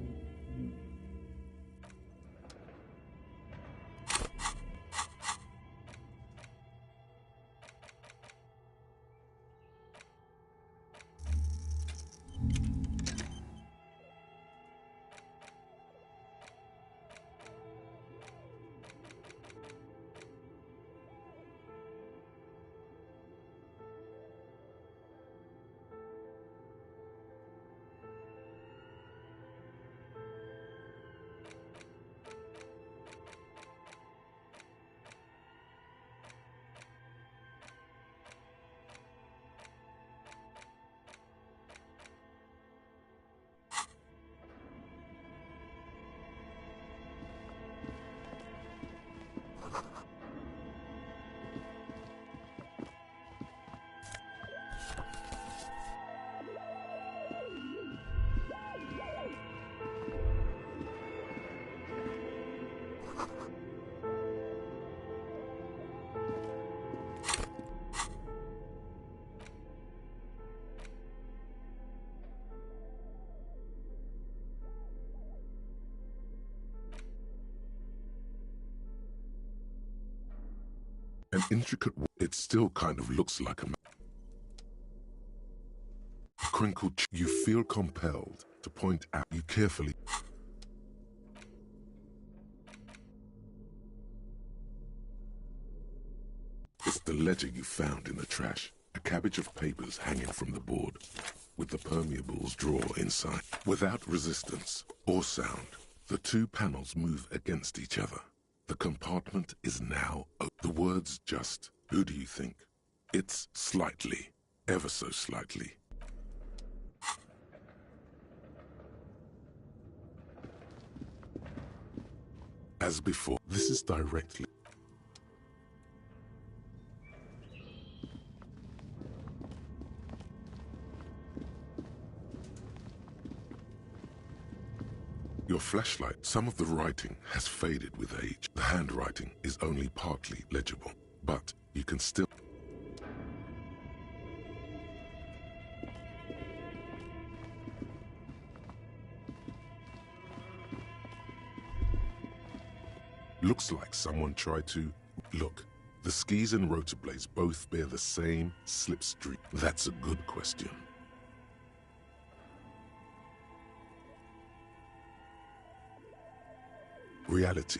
An intricate, it still kind of looks like a crinkled. You feel compelled to point out. You carefully. It's the ledger you found in the trash. A cabbage of papers hanging from the board, with the permeables drawer inside. Without resistance or sound, the two panels move against each other. The compartment is now open. The words just, who do you think? It's slightly, ever so slightly. As before, this is directly. Your flashlight, some of the writing has faded with age. The handwriting is only partly legible, but you can still... Looks like someone tried to... Look, the skis and rotor blades both bear the same slipstream. That's a good question. Reality.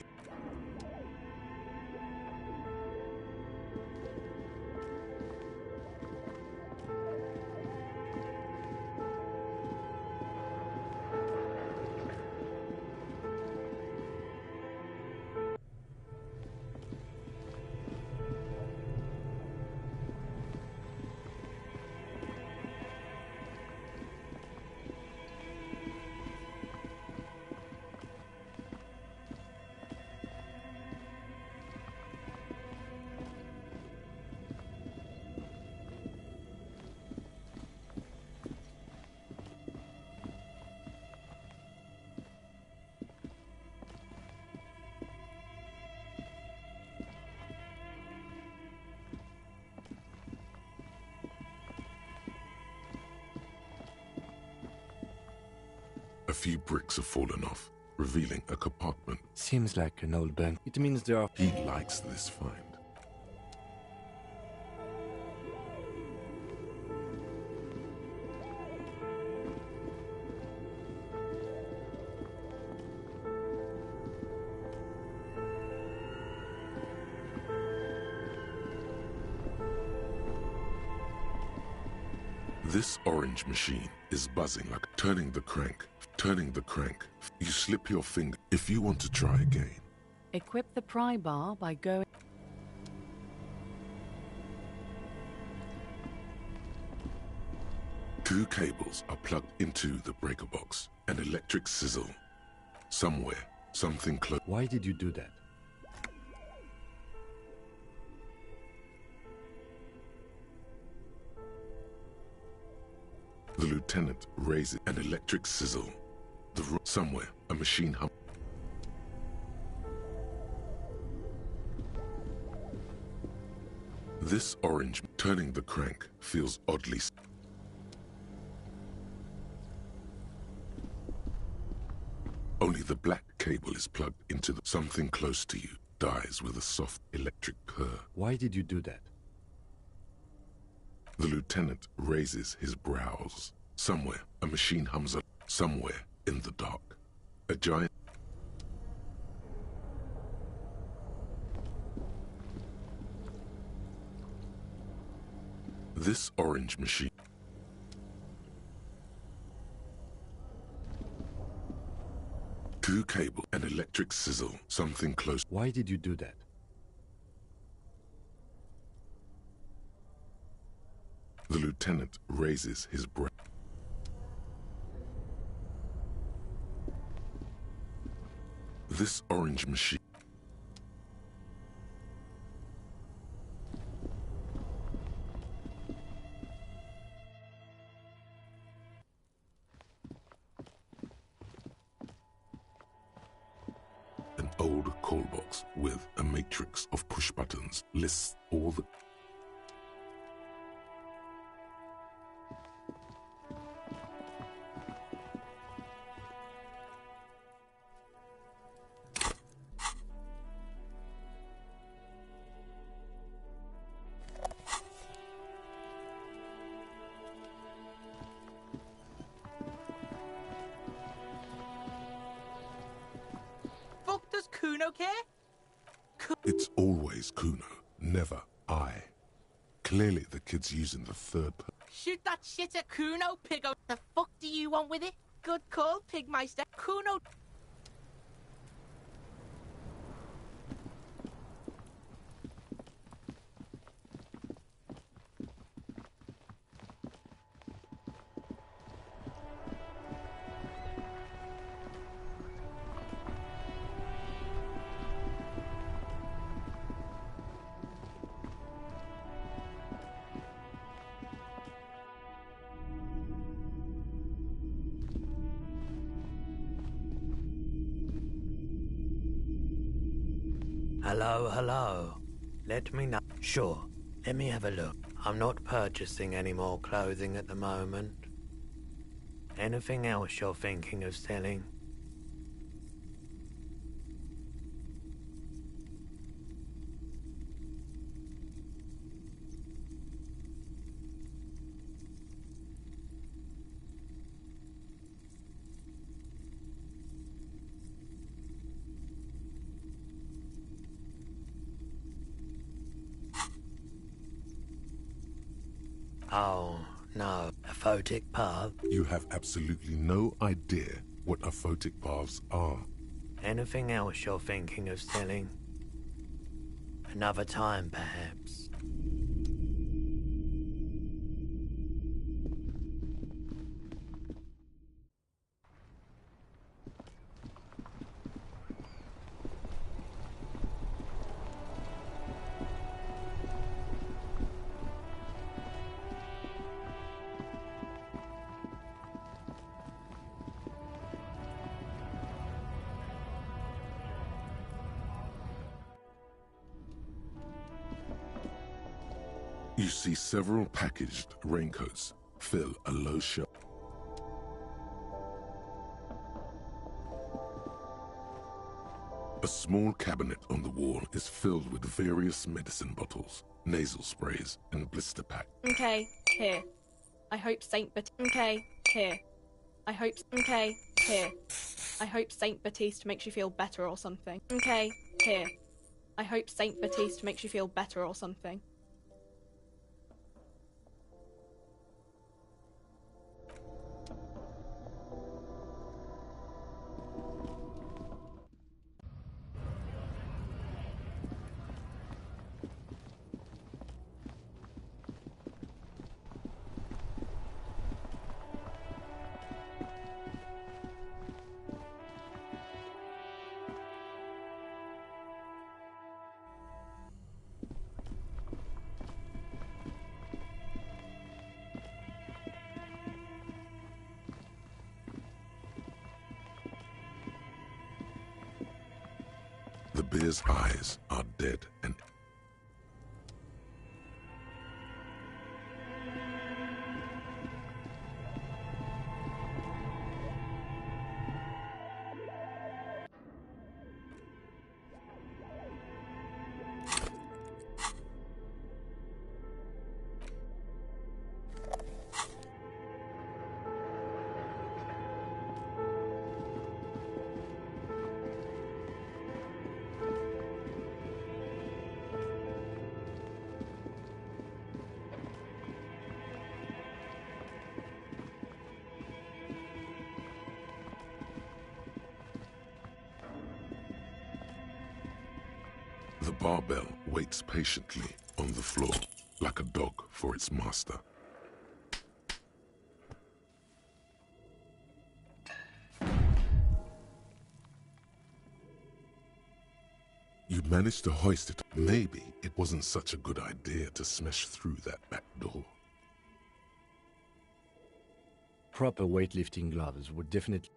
A few bricks have fallen off, revealing a compartment. Seems like an old bank. It means there are... He likes this find. This orange machine is buzzing like turning the crank. You slip your finger if you want to try again. Equip the pry bar by going... Two cables are plugged into the breaker box. An electric sizzle. Somewhere, something close. Why did you do that? The lieutenant raises an electric sizzle. Somewhere, a machine hum. This orange turning the crank feels oddly. Only the black cable is plugged into something close to you. Dies with a soft electric purr. Why did you do that? The lieutenant raises his brows. Somewhere, a machine hums up. Somewhere, in the dark, a giant... This orange machine... Two cable, an electric sizzle, something close. Why did you do that? The lieutenant raises his brow. This orange machine. An old call box with a matrix of push buttons lists all the... Fuck does Kuno care? It's always Kuno, never I. Clearly the kid's using the third person. Shoot that shit at Kuno, Piggo. The fuck do you want with it? Good call, Pigmeister. Kuno... Hello, hello. Let me know. Sure, let me have a look. I'm not purchasing any more clothing at the moment. Anything else you're thinking of selling? Oh, no. A photic path? You have absolutely no idea what aphotic paths are. Anything else you're thinking of selling? Another time, perhaps? You see several packaged raincoats fill a low shelf. A small cabinet on the wall is filled with various medicine bottles, nasal sprays, and blister packs. Okay, here. I hope Saint Bat. Okay, here. I hope. Okay, here. I hope Saint Baptiste makes you feel better or something. Okay, here. I hope Saint Baptiste makes you feel better or something. The bear's eyes are dead and... The barbell waits patiently on the floor, like a dog for its master. You managed to hoist it. Maybe it wasn't such a good idea to smash through that back door. Proper weightlifting gloves would definitely...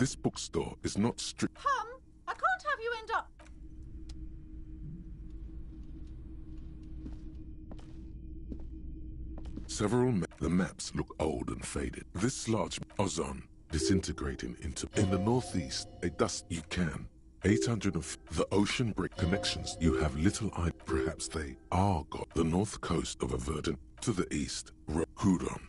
This bookstore is not strict. Hum, I can't have you end up... The maps look old and faded. This large ozone disintegrating into... In the northeast, a dust you can. 800 of the ocean brick connections. You have little idea. Perhaps they are God. The north coast of a verdant. To the east, Hudon.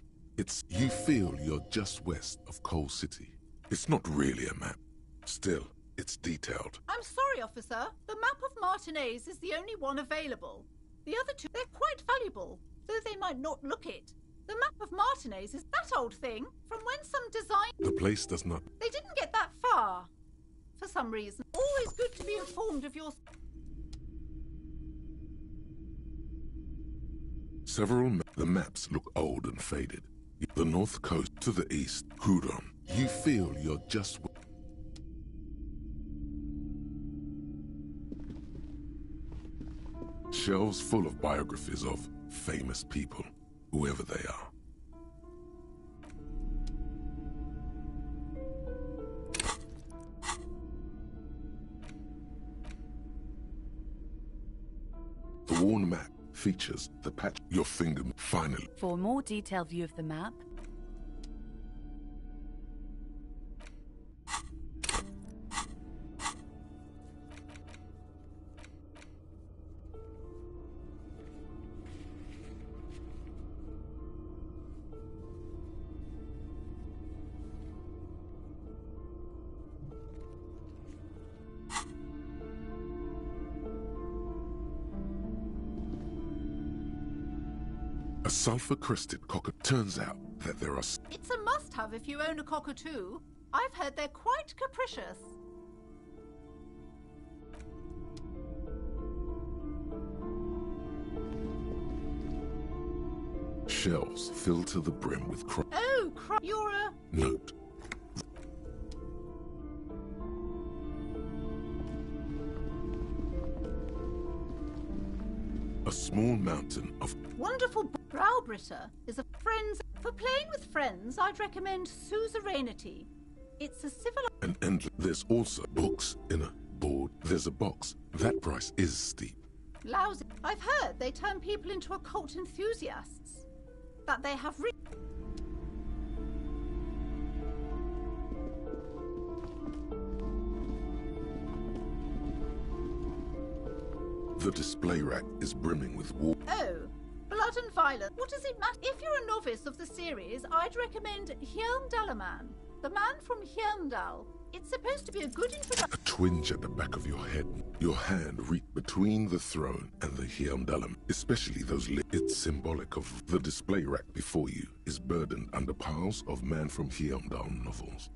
You feel you're just west of Coal City. It's not really a map. Still, it's detailed. I'm sorry, officer. The map of Martinez is the only one available. The other two, they're quite valuable, though they might not look it. The map of Martinez is that old thing from when some design... The place does not... They didn't get that far. For some reason. Always good to be informed of your... The maps look old and faded. The north coast to the east, Hudon. You feel you're just... Shelves full of biographies of famous people, whoever they are. The worn map features the patch your finger finally. For a more detailed view of the map, a sulfur-crested cockatoo. Turns out that there are... It's a must-have if you own a cockatoo. I've heard they're quite capricious. Shelves filled to the brim with Oh, you're a... Note. A small mountain of... Wonderful Browbritter is a friends... For playing with friends, I'd recommend Suzerainty. It's a civil... And there's also books in a board. There's a box. That price is steep. Lousy. I've heard they turn people into occult enthusiasts. That they have... The display rack is brimming with war. Oh, blood and violence. What does it matter? If you're a novice of the series, I'd recommend Hjelmdalaman, the man from Hjelmdal. It's supposed to be a good introduction. A twinge at the back of your head. Your hand reached between the throne and the Hjelmdalam, especially those It's symbolic of the display rack before you is burdened under piles of Man from Hjelmdal novels.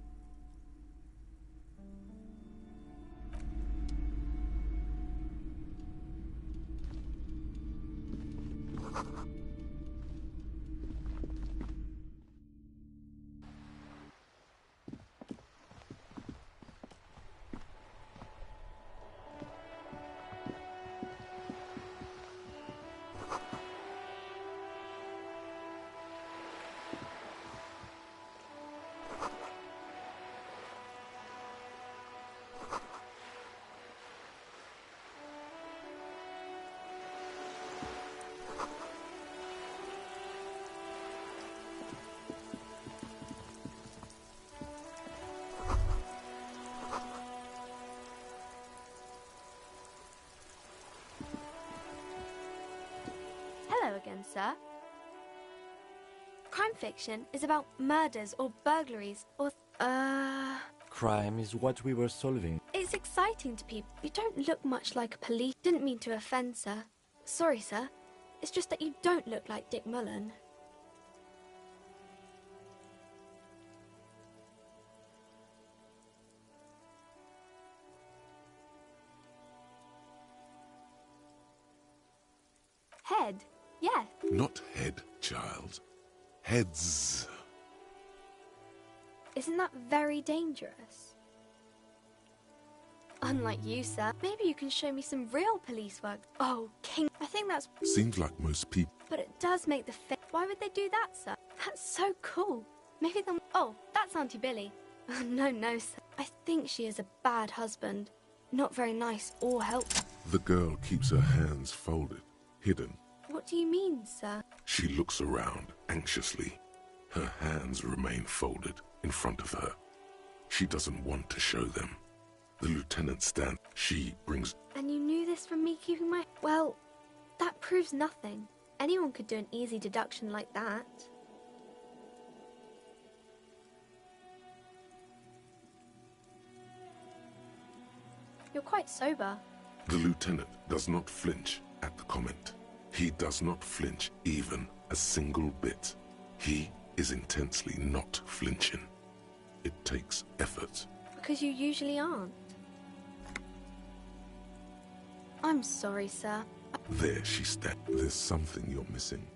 Hello again, sir. Crime fiction is about murders or burglaries or... Crime is what we were solving. It's exciting to people. You don't look much like a police... Didn't mean to offend, sir. Sorry, sir. It's just that you don't look like Dick Mullen. Head. Yeah. Not head, child. Heads. Isn't that very dangerous? Unlike you, sir. Maybe you can show me some real police work. Oh, King. I think that's... Seems like most people... But it does make the face... Why would they do that, sir? That's so cool. Maybe they'll... Oh, that's Auntie Billy. No, sir. I think she is a bad husband. Not very nice or helpful. The girl keeps her hands folded, hidden. What do you mean, sir? She looks around anxiously. Her hands remain folded in front of her. She doesn't want to show them. The lieutenant stands. She brings... And you knew this from me keeping my... Well, that proves nothing. Anyone could do an easy deduction like that. You're quite sober. The lieutenant does not flinch at the comment. He does not flinch even a single bit. He is intensely not flinching. It takes effort. Because you usually aren't. I'm sorry, sir. There she stands. There's something you're missing.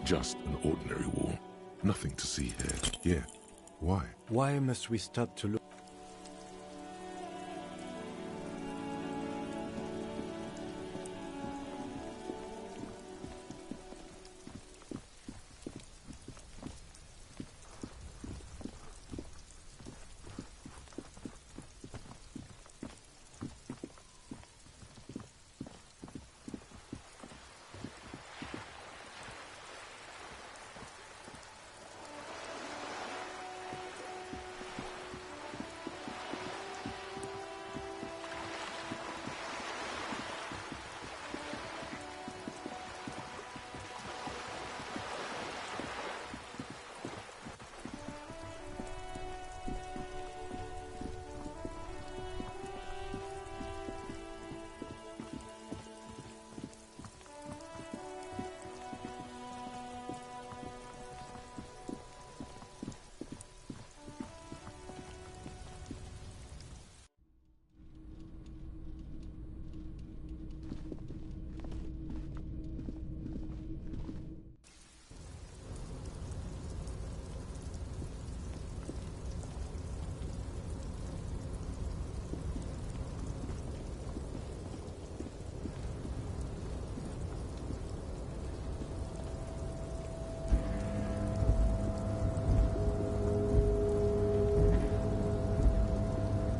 Just an ordinary wall. Nothing to see here. Yeah. Why? Why must we stop to look?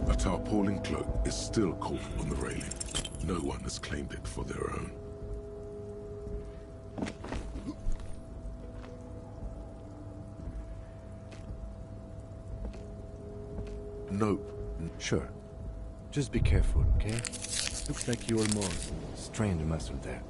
A tarpaulin cloak is still caught on the railing. No one has claimed it for their own. Nope. Sure. Just be careful, okay? Looks like you almost strained a muscle there.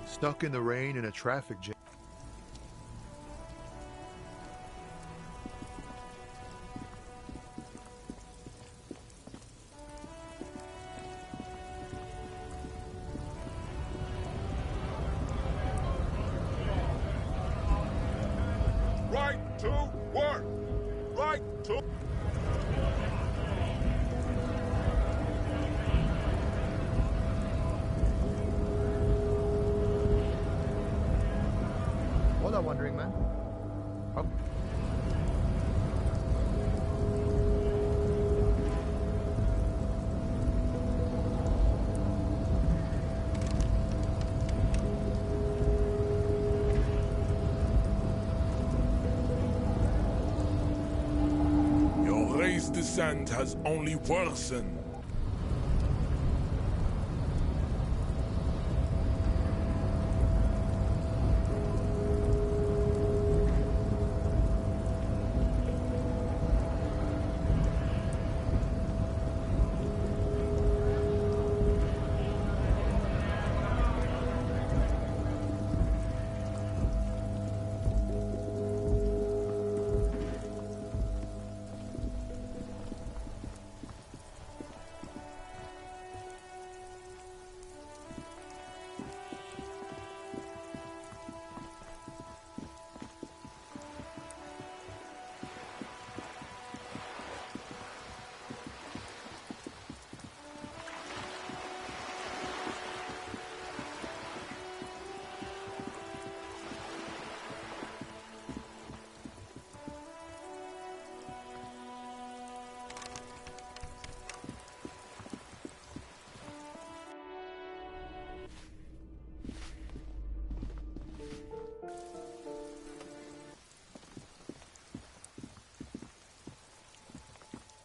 Stuck in the rain in a traffic jam. Right to work! Right to... What are wondering, man? Oh. descent has only worsened.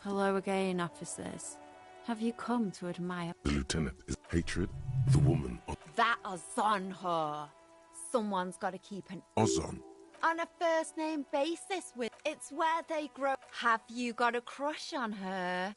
Hello again, officers. Have you come to admire? The lieutenant is hatred. The woman That is on her. Someone's got to keep an Ozon. on a first name basis with. It's where they grow. Have you got a crush on her?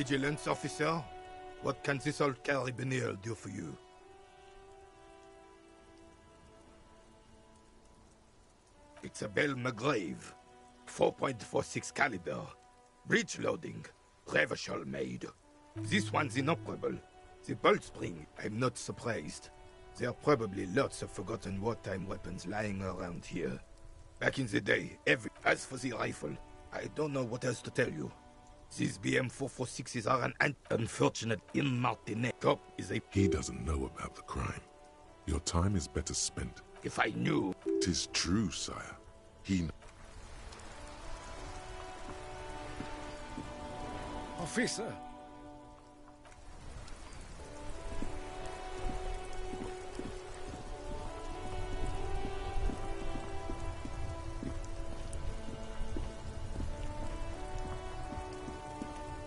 Vigilance officer, what can this old carabinier do for you? It's a Bell McGrave, 4.46 caliber, breech loading, Revachol made. This one's inoperable. The bolt spring, I'm not surprised. There are probably lots of forgotten wartime weapons lying around here. Back in the day, As for the rifle, I don't know what else to tell you. These BM-446s are an unfortunate immartinet. Top is a... He doesn't know about the crime. Your time is better spent. If I knew... 'Tis true, sire. He... Officer!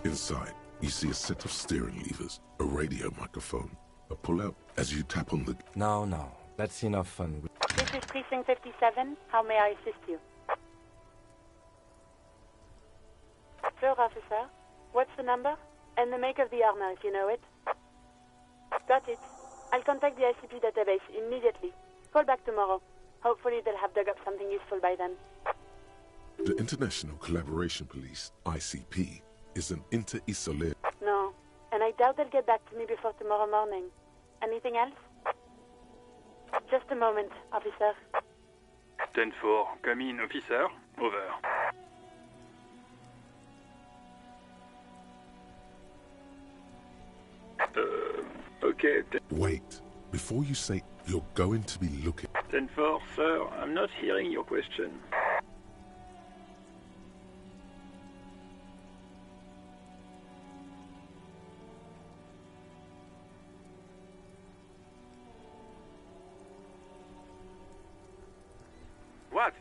Inside, you see a set of steering levers, a radio microphone, a pull-out as you tap on the... No, that's enough fun. This is Precinct 57. How may I assist you? Sure, officer. What's the number? And the make of the armor, if you know it. Got it. I'll contact the ICP database immediately. Call back tomorrow. Hopefully they'll have dug up something useful by then. The International Collaboration Police, ICP, is an inter-isolated... No, and I doubt they'll get back to me before tomorrow morning. Anything else? Just a moment, officer. 10-4, come in, officer. Over. Okay. Wait. Before you say you're going to be looking... 10-4, sir, I'm not hearing your question. What?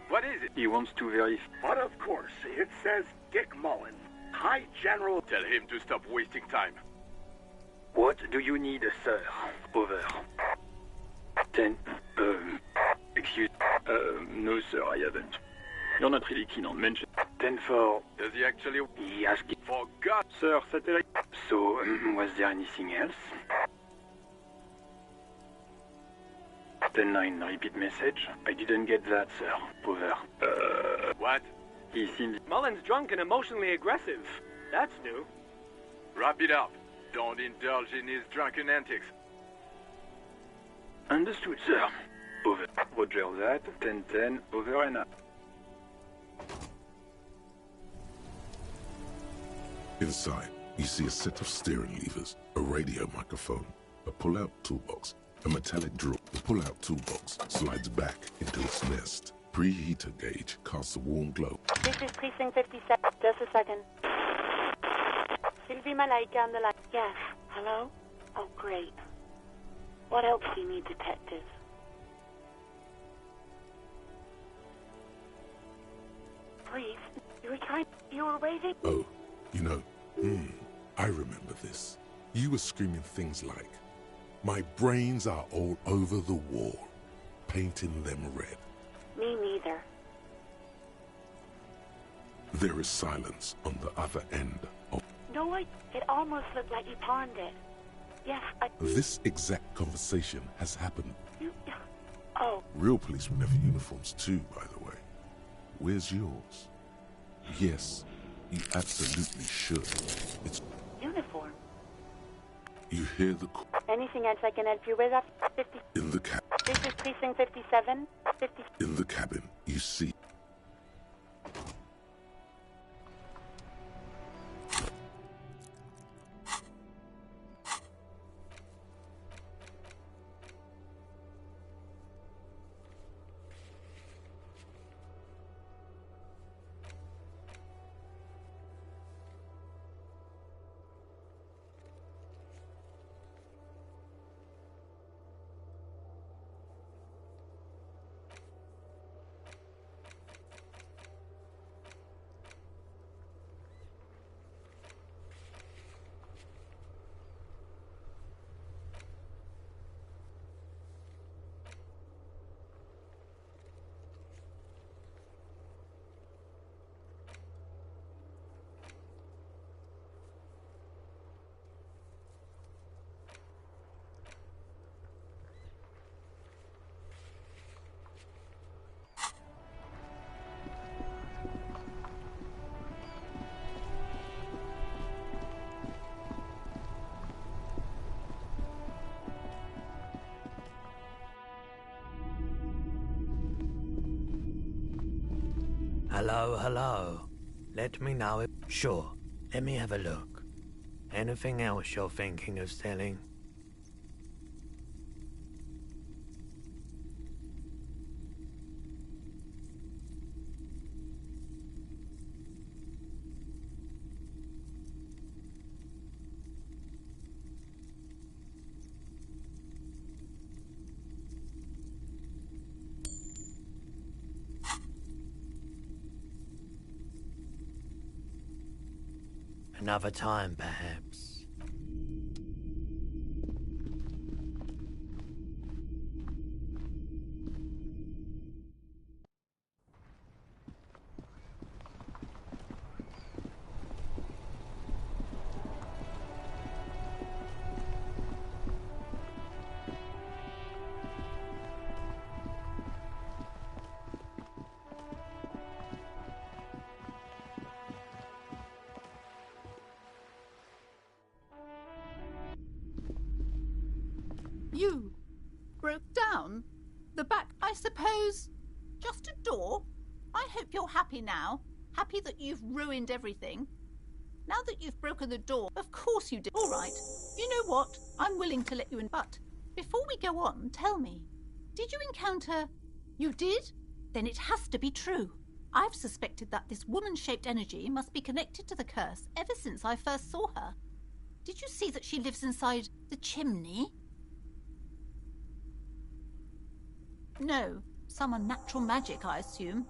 What is it? He wants to verify. But of course, it says Dick Mullen. Hi, General. Tell him to stop wasting time. What do you need, sir? Over. 10. Excuse. No, sir, I haven't. You're not really keen on mention. 10-4. Does he actually? He asked. For God. Sir, satellite. So, was there anything else? 10-9, repeat message. I didn't get that, sir. Over. What? He seems... Mullen's drunk and emotionally aggressive. That's new. Wrap it up. Don't indulge in his drunken antics. Understood, sir. Over. Roger that. 10-10. Over and out. Inside, you see a set of steering levers, a radio microphone, a pull-out toolbox, a metallic drill. The pull-out toolbox slides back into its nest. Preheater gauge casts a warm glow. This is Precinct 57. Just a second. Sylvie Malaika on the line. Yes. Hello? Oh, great. What else do you need, detective? Please. You were waiting? Oh, you know, I remember this. You were screaming things like, "My brains are all over the wall," painting them red. Me neither. There is silence on the other end of... No, it almost looked like you pawned it. Yes, This exact conversation has happened. Oh. Real police would have uniforms too, by the way. Where's yours? Yes, you absolutely should. It's... Uniform? You hear the... Anything else I can help you with? 50... In the cab... This is Precinct 57. 50... In the cabin, you see... Hello, hello. Let me know if... Sure, let me have a look. Anything else you're thinking of selling? Another time, perhaps. You broke down? The back, I suppose. Just a door? I hope you're happy now. Happy that you've ruined everything. Now that you've broken the door, of course you did. All right. You know what? I'm willing to let you in. But before we go on, tell me, did you encounter... You did? Then it has to be true. I've suspected that this woman-shaped energy must be connected to the curse ever since I first saw her. Did you see that she lives inside the chimney? No, some unnatural magic, I assume.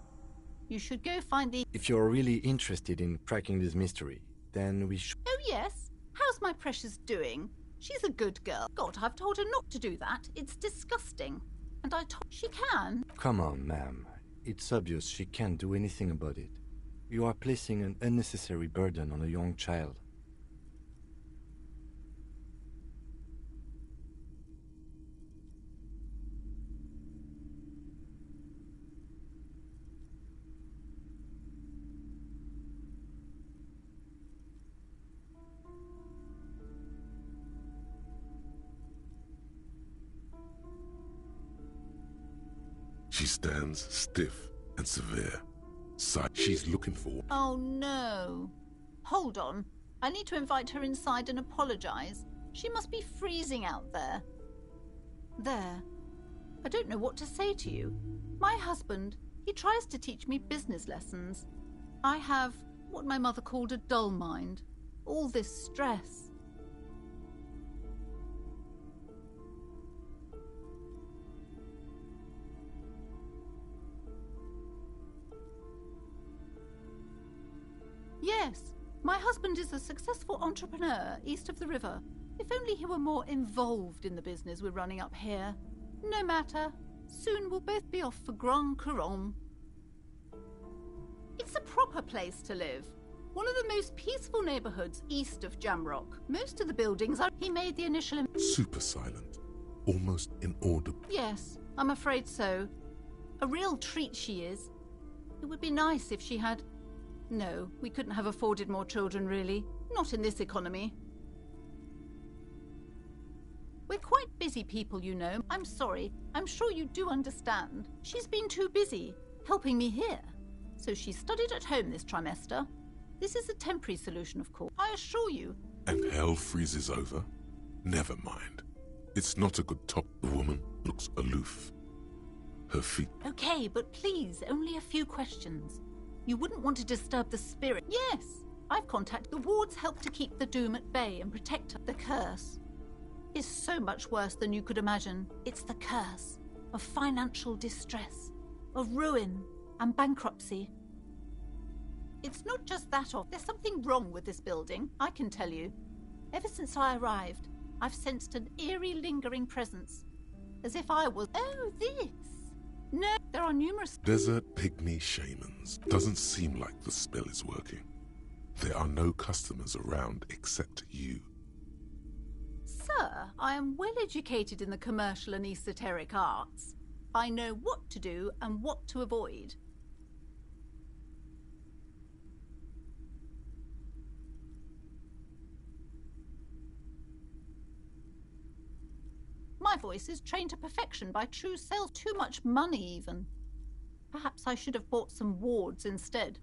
You should go find the... If you're really interested in cracking this mystery, then we should... Oh, yes. How's my precious doing? She's a good girl. God, I've told her not to do that. It's disgusting. And I told... She can. Come on, ma'am. It's obvious she can't do anything about it. You are placing an unnecessary burden on a young child. She stands stiff and severe. She's looking for... Oh, no. Hold on. I need to invite her inside and apologize. She must be freezing out there. There. I don't know what to say to you. My husband, he tries to teach me business lessons. I have what my mother called a dull mind. All this stress. Yes, my husband is a successful entrepreneur east of the river. If only he were more involved in the business we're running up here. No matter. Soon we'll both be off for Grand Couronne. It's a proper place to live. One of the most peaceful neighborhoods east of Jamrock. Most of the buildings are... He made the initial... Super silent. Almost inaudible. Yes, I'm afraid so. A real treat she is. It would be nice if she had... No, we couldn't have afforded more children, really. Not in this economy. We're quite busy people, you know. I'm sorry. I'm sure you do understand. She's been too busy, helping me here. So she studied at home this trimester. This is a temporary solution, of course. I assure you. And hell freezes over? Never mind. It's not a good top. The woman looks aloof. Her feet... Okay, but please, only a few questions. You wouldn't want to disturb the spirit. Yes, I've contacted the wards, help to keep the doom at bay and protect her. The curse is so much worse than you could imagine. It's the curse of financial distress, of ruin and bankruptcy. It's not just that of... There's something wrong with this building, I can tell you. Ever since I arrived, I've sensed an eerie lingering presence. As if I was... Oh, this! No, there are numerous... Desert pygmy shamans. Doesn't seem like the spell is working. There are no customers around except you. Sir, I am well educated in the commercial and esoteric arts. I know what to do and what to avoid. My voice is trained to perfection by true sales. Too much money, even. Perhaps I should have bought some wards instead.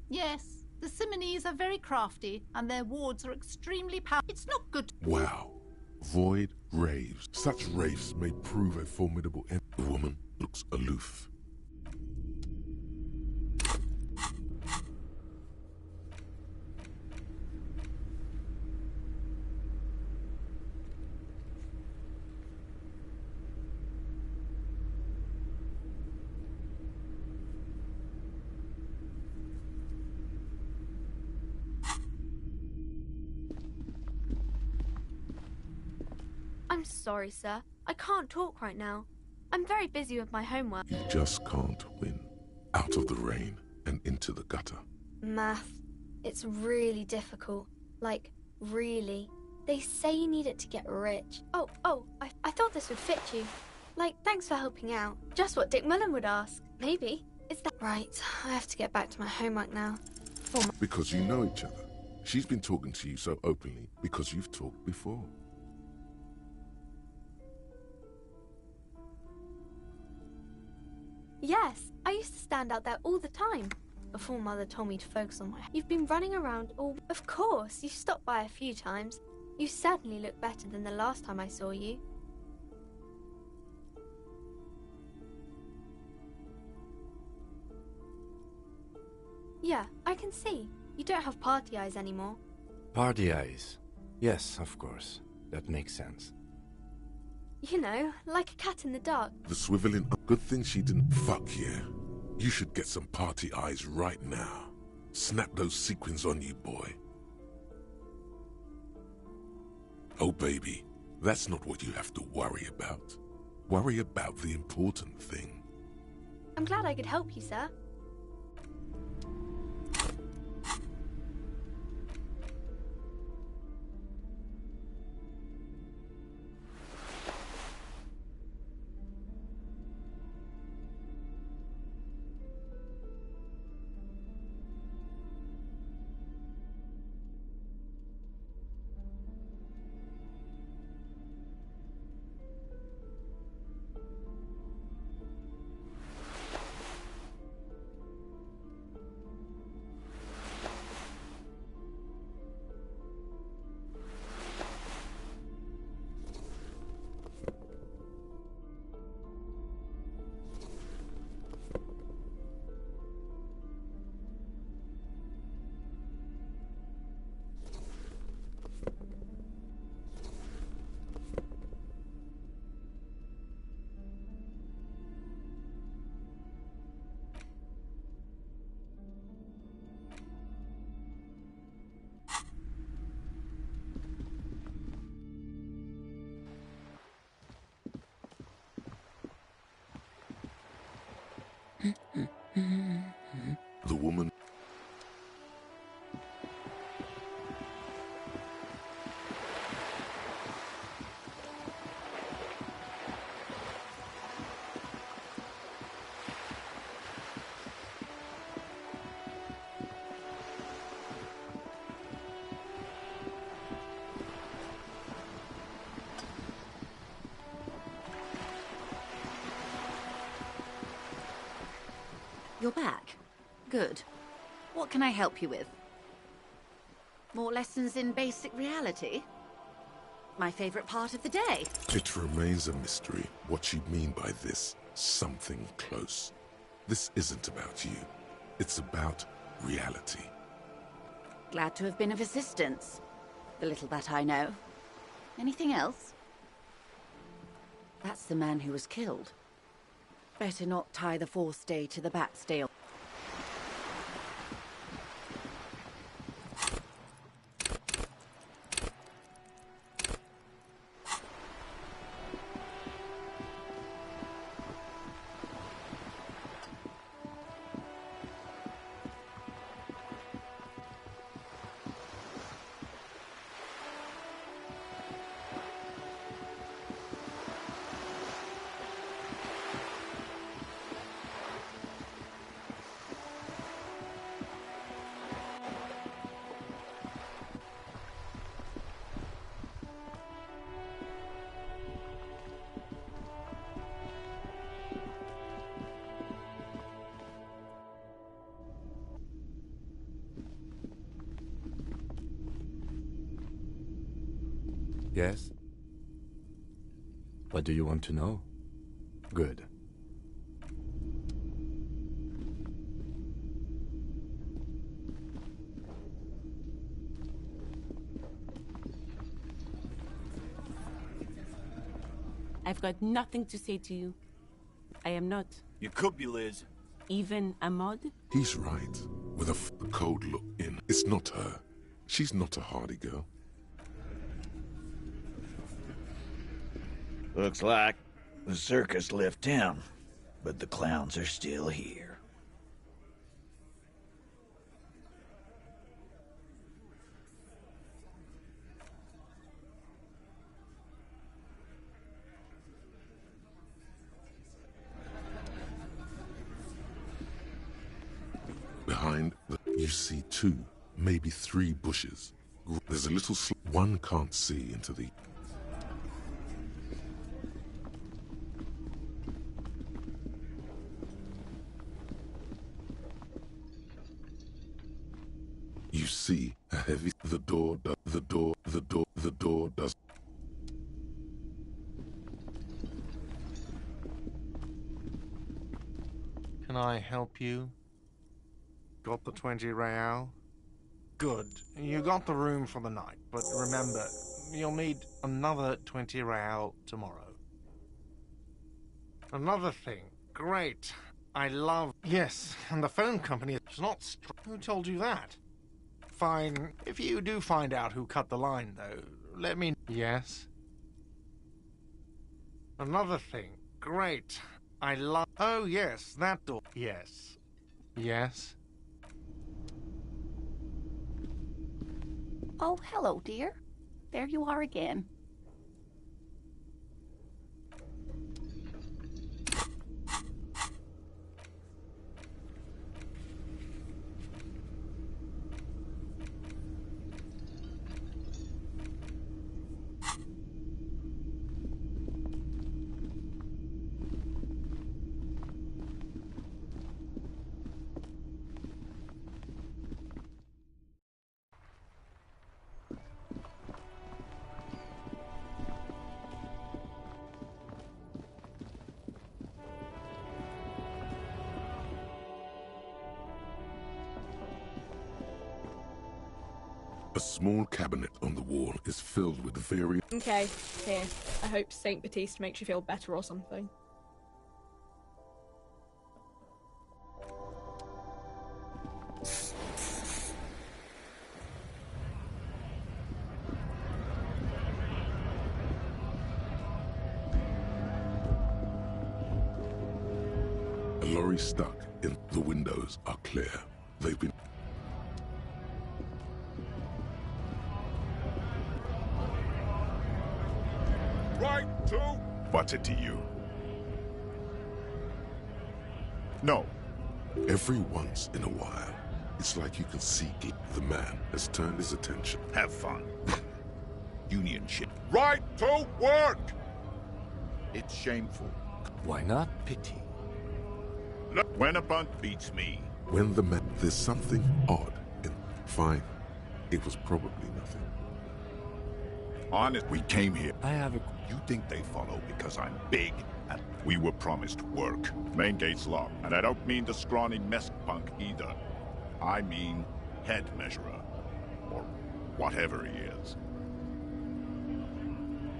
Yes, the Simonese are very crafty, and their wards are extremely powerful. It's not good. Wow. Void raves. Such raves may prove a formidable enemy. The woman looks aloof. I'm sorry, sir. I can't talk right now. I'm very busy with my homework. You just can't win. Out of the rain and into the gutter. Math. It's really difficult. Like, really. They say you need it to get rich. I thought this would fit you. Like, thanks for helping out. Just what Dick Mullen would ask. Maybe. Is that right? I have to get back to my homework now. Because you know each other. She's been talking to you so openly because you've talked before. Yes, I used to stand out there all the time. Before Mother told me to focus on my... You've been running around all... Of course, you've stopped by a few times. You certainly look better than the last time I saw you. Yeah, I can see. You don't have party eyes anymore. Party eyes? Yes, of course. That makes sense. You know, like a cat in the dark. The swiveling... Good thing she didn't... Fuck yeah. You should get some party eyes right now. Snap those sequins on you, boy. Oh, baby. That's not what you have to worry about. Worry about the important thing. I'm glad I could help you, sir. The woman... You're back. Good. What can I help you with? More lessons in basic reality? My favorite part of the day. It remains a mystery what you mean by this something close. This isn't about you. It's about reality. Glad to have been of assistance. The little that I know. Anything else? That's the man who was killed. Better not tie the fourth day to the bat's tail. Yes? What do you want to know? Good. I've got nothing to say to you. I am not. You could be, Liz. Even a mod? He's right. With a cold look in. It's not her. She's not a hardy girl. Looks like the circus left town, but the clowns are still here. Behind you see 2, maybe 3 bushes. There's a little one can't see into the... You see a heavy... The door does... Can I help you? Got the 20 real? Good. You got the room for the night, but remember, you'll need another 20 real tomorrow. Another thing. Great. I love... Yes, and the phone company is not... Who told you that? Fine. If you do find out who cut the line, though, let me... Yes? Another thing. Great. I love... Oh, yes, that door. Yes. Yes? Oh, hello, dear. There you are again. A small cabinet on the wall is filled with various... Okay, here. I hope Saint Baptiste makes you feel better or something. A lorry stuck in the windows are clear. They've been... Right to... What's it to you? No. Every once in a while, it's like you can see the man has turned his attention. Have fun. Union shit. Right to work! It's shameful. Why not pity? Look, when a bunt beats me... When the man... There's something odd in... Fine. It was probably nothing. Honest, we came here. I have a... You think they follow because I'm big and we were promised work. Main gate's locked, and I don't mean the scrawny mess punk either. I mean head measurer, or whatever he is.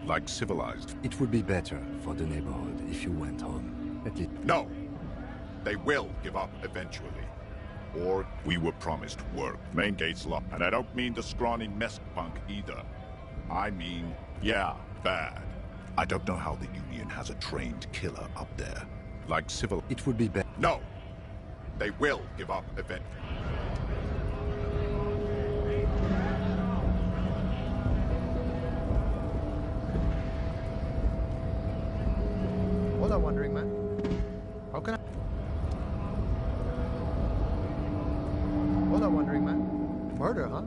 Like civilized. It would be better for the neighborhood if you went home. At least... No! They will give up eventually. Or we were promised work. Main gate's locked, and I don't mean the scrawny mess punk either. I mean, yeah, bad. I don't know how the Union has a trained killer up there. Like civil... It would be better... No! They will give up eventually. Hold on, Wandering Man. How can I... Hold on, Wandering Man. Murder, huh?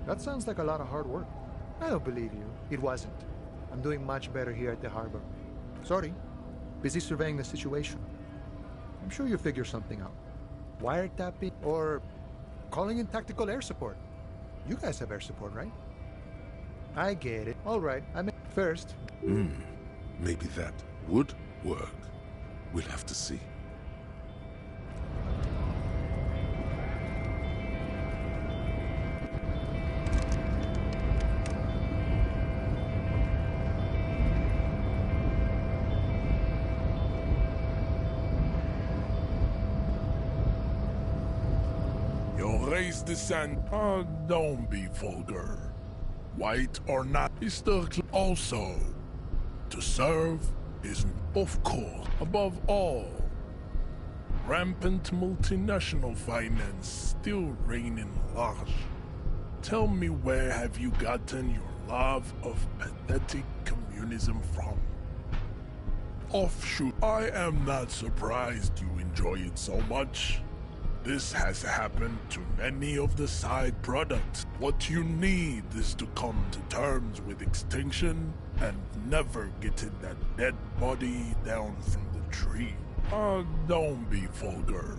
That sounds like a lot of hard work. I don't believe you. It wasn't. I'm doing much better here at the harbor. Sorry. Busy surveying the situation. I'm sure you'll figure something out. Wiretapping or calling in tactical air support. You guys have air support, right? I get it. All right, I'm first. Maybe that would work. We'll have to see. Your race descent. Don't be vulgar. White or not, also. To serve is, of course, above all. Rampant multinational finance still reigning large. Tell me, where have you gotten your love of pathetic communism from? Offshoot, I am not surprised you enjoy it so much. This has happened to many of the side products. What you need is to come to terms with extinction and never getting that dead body down from the tree. Don't be vulgar.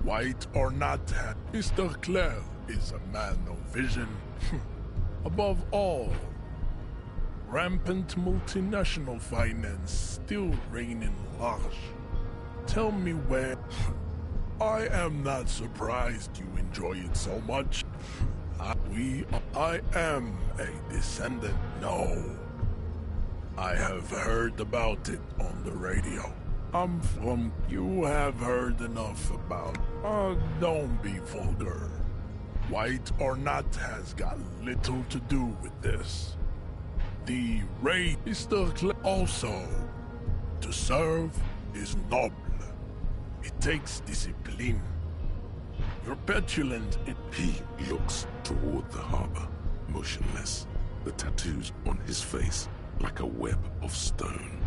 White or not, Mr. Clare is a man of vision. Above all, rampant multinational finance still reigning large. Tell me where... I am not surprised you enjoy it so much. I am a descendant. No. I have heard about it on the radio. I'm from... You have heard enough about... don't be vulgar. White or not has got little to do with this. The race is still also. To serve is noble. It takes discipline. You're petulant. He looks toward the harbor, motionless, the tattoos on his face like a web of stone.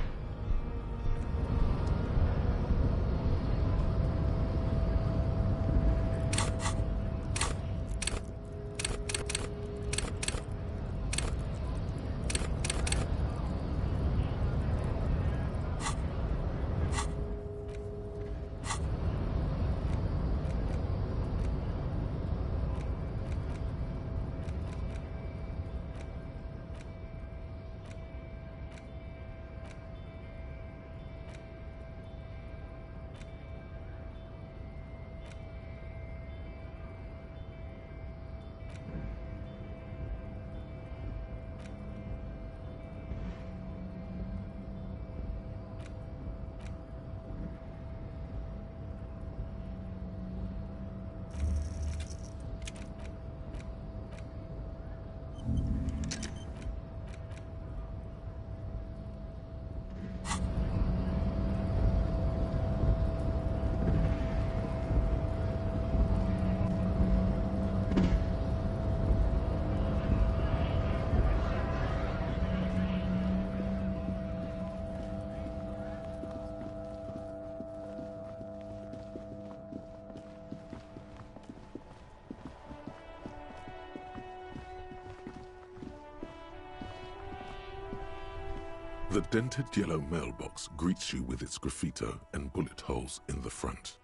The dented yellow mailbox greets you with its graffito and bullet holes in the front.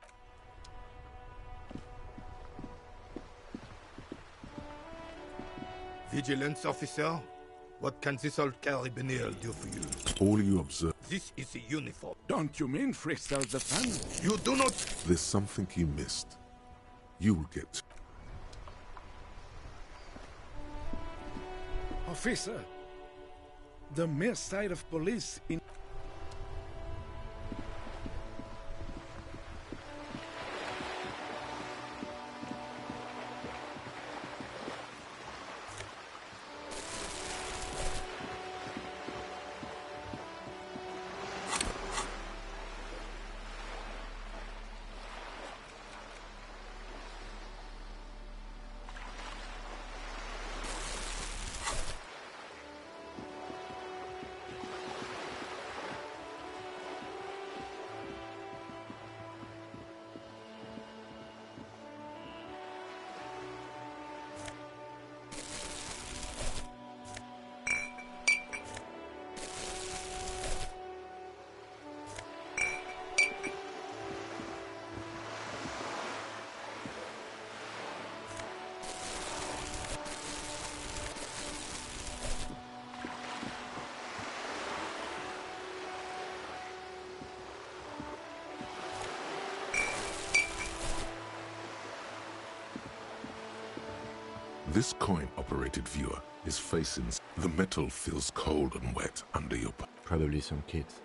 Vigilance officer, what can this old carabinier do for you? All you observe... This is a uniform. Don't you mean Fritzl the family? You do not... There's something you missed. You'll get... Officer, the mere sight of police in... This coin-operated viewer is facing... The metal feels cold and wet under your... Probably some kids.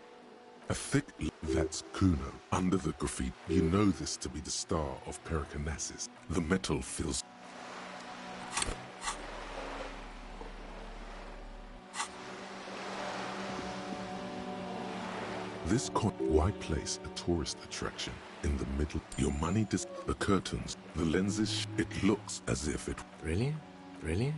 A thick... That's Kuno. Under the graffiti, you know this to be the star of Perikinesis. The metal feels... This coin... Why place a tourist attraction in the middle? Your money the curtains, the lenses... It looks as if it... Really? Really?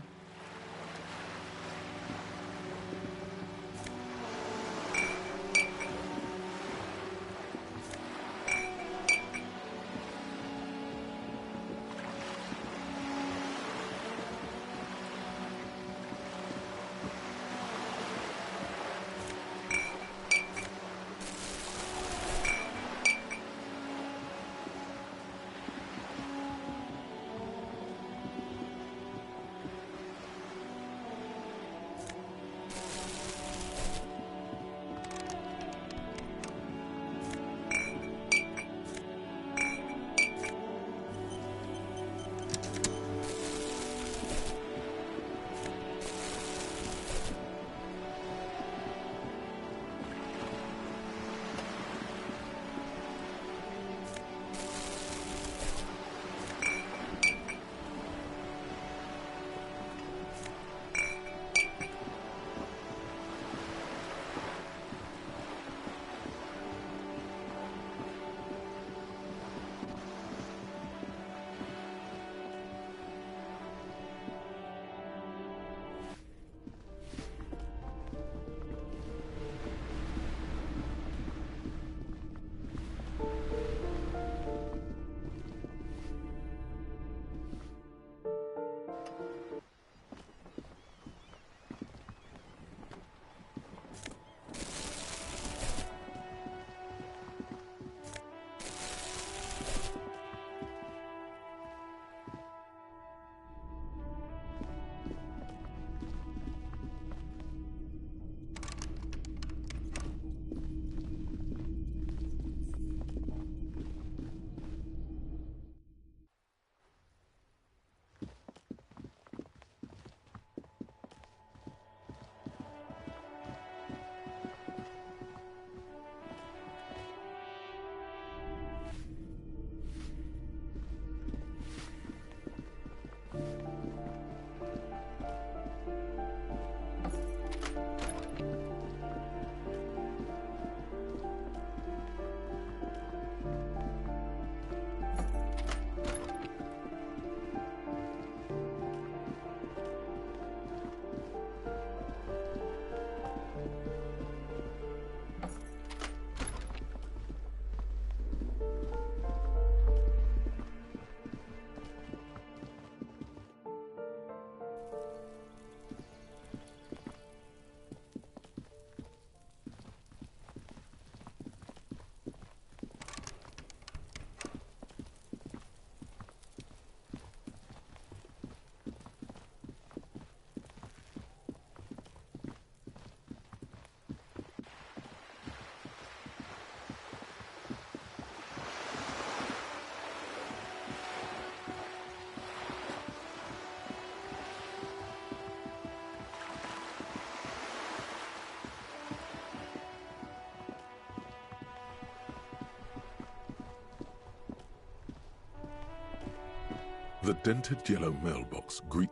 The dented yellow mailbox greet...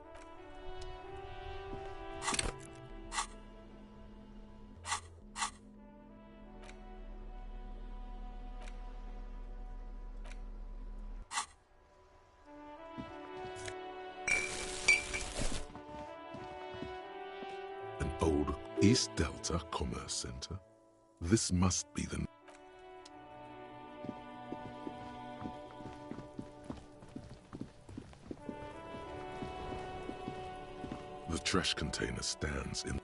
An old East Delta Commerce Center. This must be the... The trash container stands in...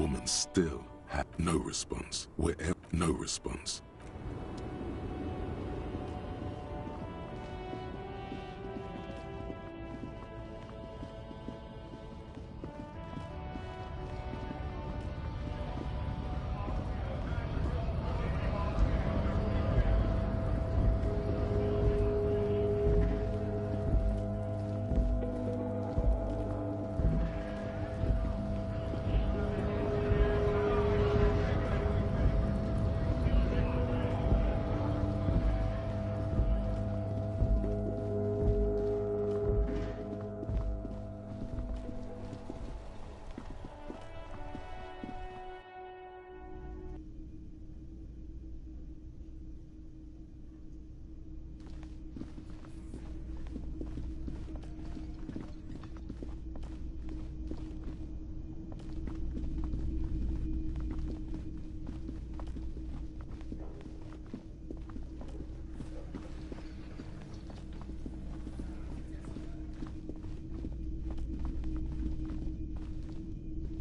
woman still had no response. Wherever, no response.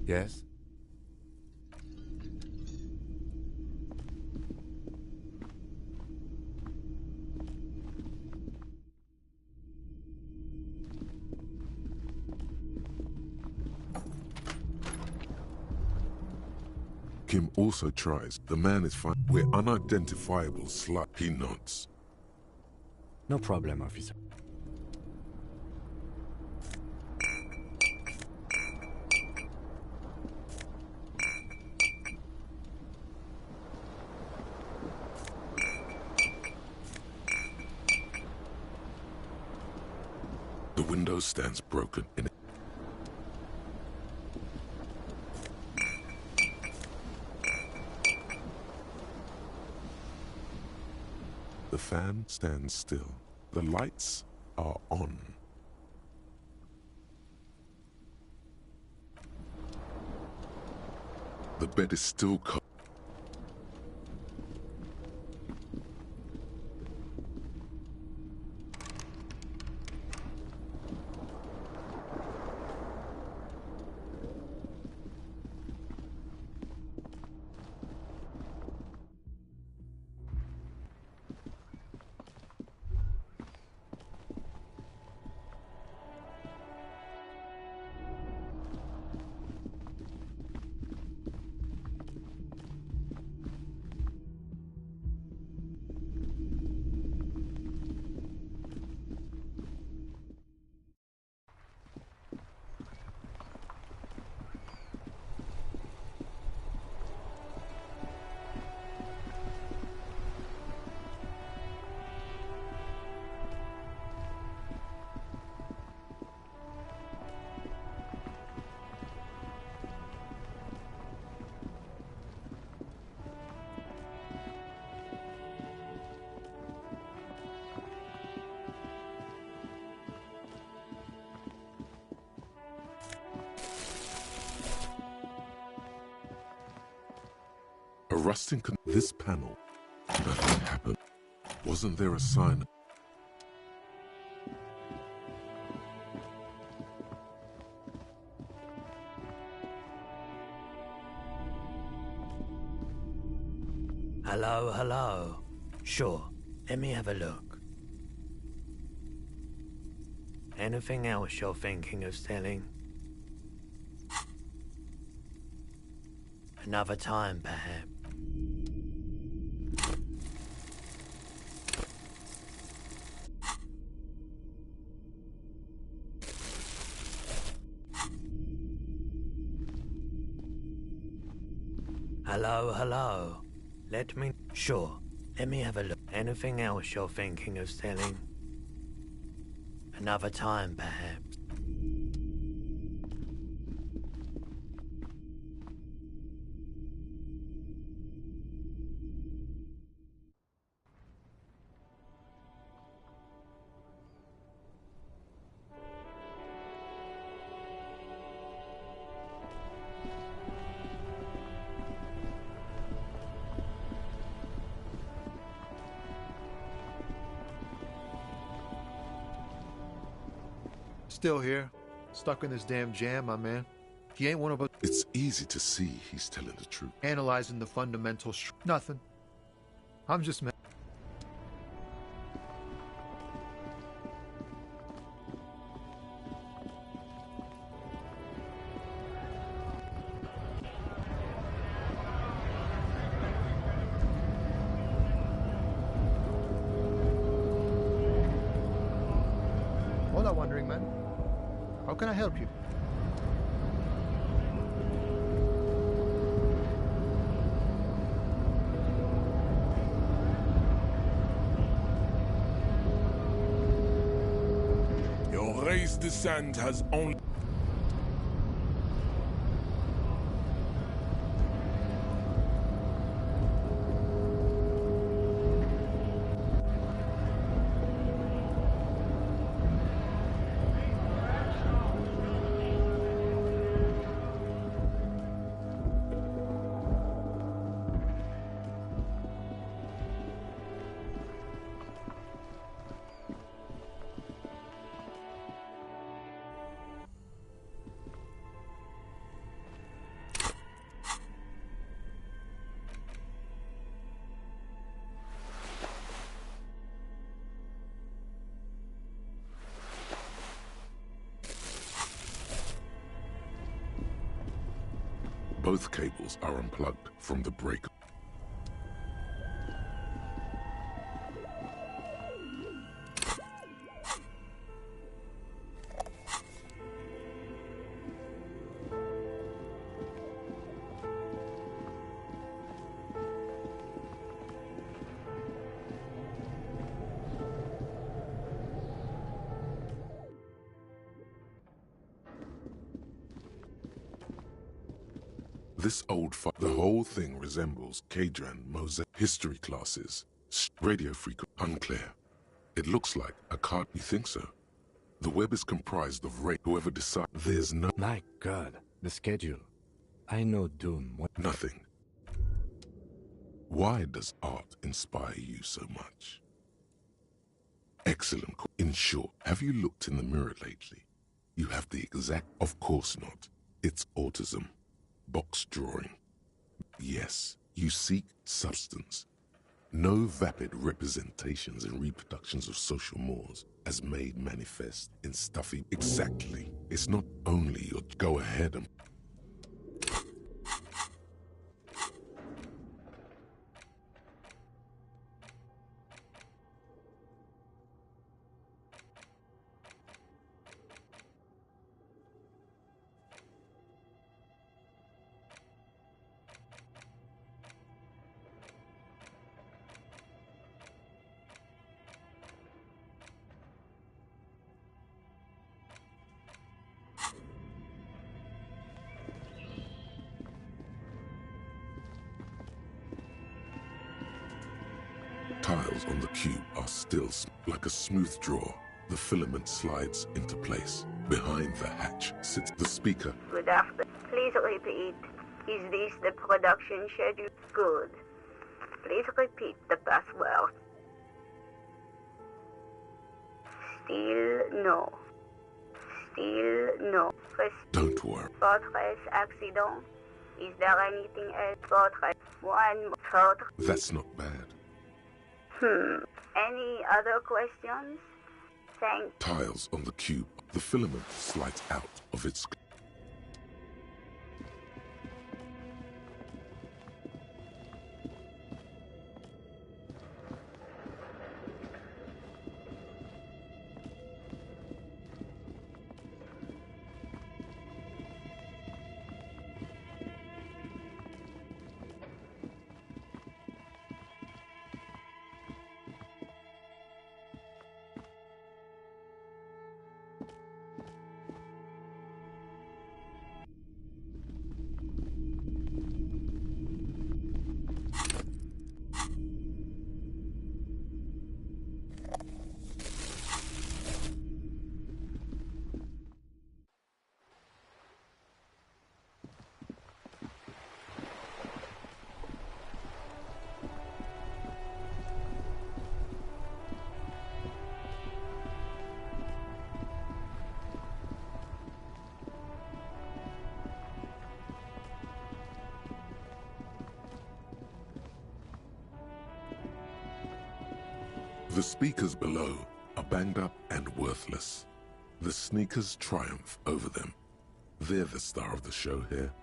Yes? Kim also tries. The man is fine. We're unidentifiable slut. He nods. No problem, officer. The window stands broken in it. The fan stands still. The lights are on. The bed is still covered. A rusting this panel. Nothing happened. Wasn't there a sign? Hello, hello. Sure, let me have a look. Anything else you're thinking of selling? Another time, perhaps. Hello, hello. Let me... Sure, let me have a look. Anything else you're thinking of selling? Another time, perhaps. Still here. Stuck in this damn jam, my man. He ain't one of us. It's easy to see he's telling the truth. Analyzing the fundamental nothing. I'm just Hola, Wandering Man. How can I help you? Your race descent has only... Both cables are unplugged from the breaker. This the whole thing resembles Kadran mosaic history classes. Radio frequency unclear. It looks like a card. You think so? The web is comprised of whoever decides. There's no. My God, the schedule. I know Doom. Nothing. Why does art inspire you so much? Excellent. In short, have you looked in the mirror lately? You have the exact. Of course not. It's autism. Box drawing. Yes, you seek substance. No vapid representations and reproductions of social mores as made manifest in stuffy. Exactly. It's not only your go ahead and tiles on the cube are still like a smooth draw. The filament slides into place. Behind the hatch sits the speaker. Good afternoon. Please repeat. Is this the production schedule? Good. Please repeat the password. Still no. Still no. Don't worry. Fortress accident. Is there anything else? Fortress. One fortress. That's not bad. Any other questions? Thank. Tiles on the cube. The filament slides out of its. The speakers below are banged up and worthless. The sneakers triumph over them. They're the star of the show here.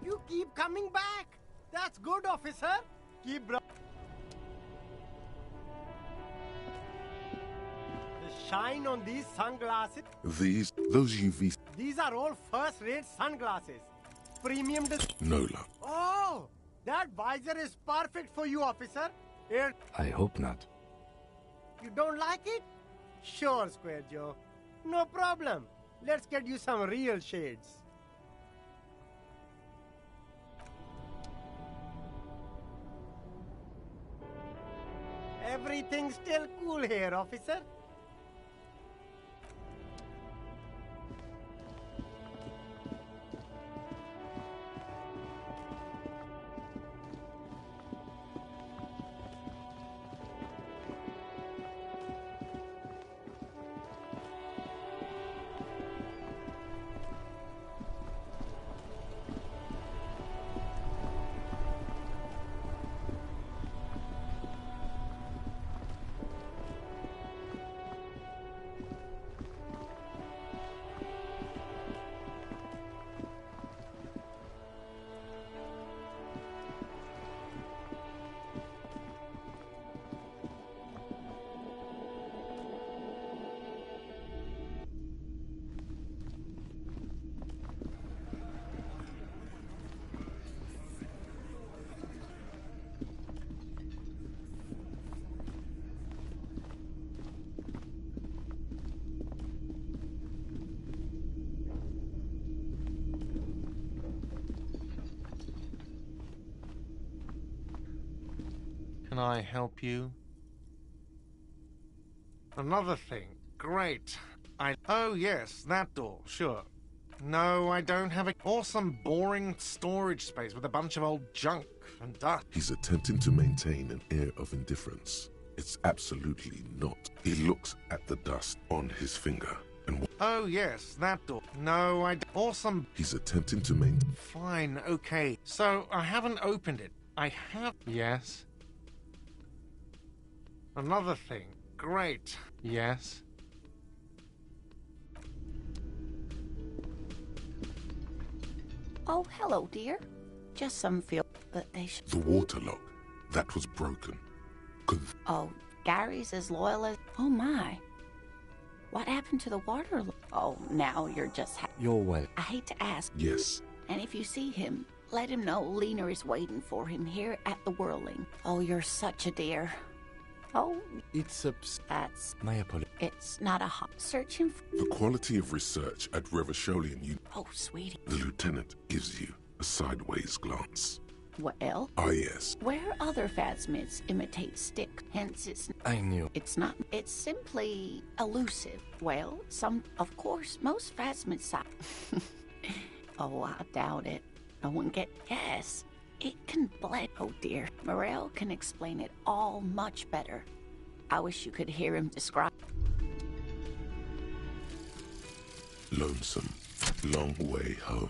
You keep coming back. That's good, officer. Keep the shine on these sunglasses. Those UV... These are all first-rate sunglasses. Premium No luck. Oh! That visor is perfect for you, officer. Here. I hope not. You don't like it? Sure, Square Joe. No problem. Let's get you some real shades. Everything's still cool here, officer. Can I help you? Another thing. Great. Oh yes, that door, sure. No, I don't have a awesome boring storage space with a bunch of old junk and dust. He's attempting to maintain an air of indifference. It's absolutely not. He looks at the dust on his finger and... Oh yes, that door. No, awesome. He's attempting to maintain... Fine, okay. So, I haven't opened it. I have... Yes. Another thing. Great. Yes. Oh, hello, dear. Just some feel, but they should... The water lock. That was broken. Oh, Gary's as loyal as... Oh, my. What happened to the water lock? Oh, now you're just... You're well. I hate to ask. Yes. And if you see him, let him know Lena is waiting for him here at the Whirling. Oh, you're such a dear. Oh, it's that's my apology. It's not a hot searching for... The quality of research at Revacholian Oh, sweetie. The lieutenant gives you a sideways glance. Well? Ah, yes. Where other phasmids imitate stick, hence it's... I knew. It's not. It's simply elusive. Well, of course, most phasmids... Oh, I doubt it. No one get... Yes. It can blend. Oh dear. Morel can explain it all much better. I wish you could hear him describe. Lonesome. Long way home.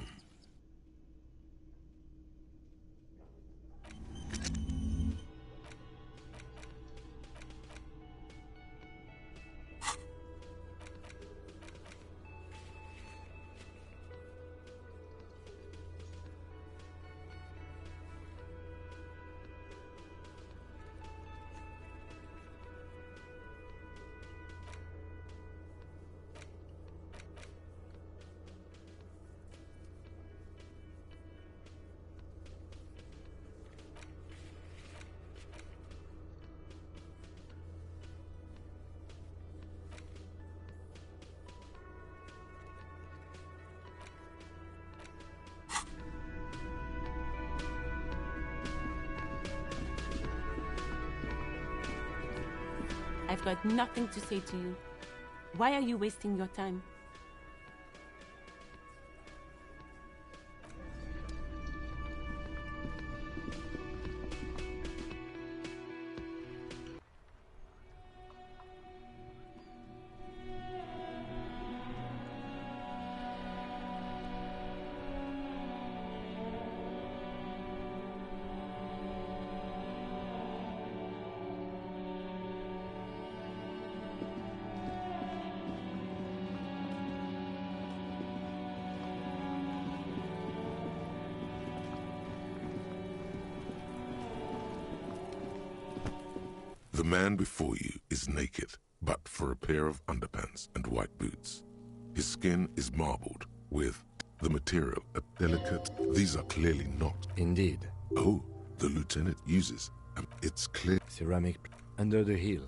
I've got nothing to say to you. Why are you wasting your time? man before you is naked, but for a pair of underpants and white boots. His skin is marbled, with the material delicate. These are clearly not. Indeed. Oh, the lieutenant uses. It's clear. Ceramic under the hill.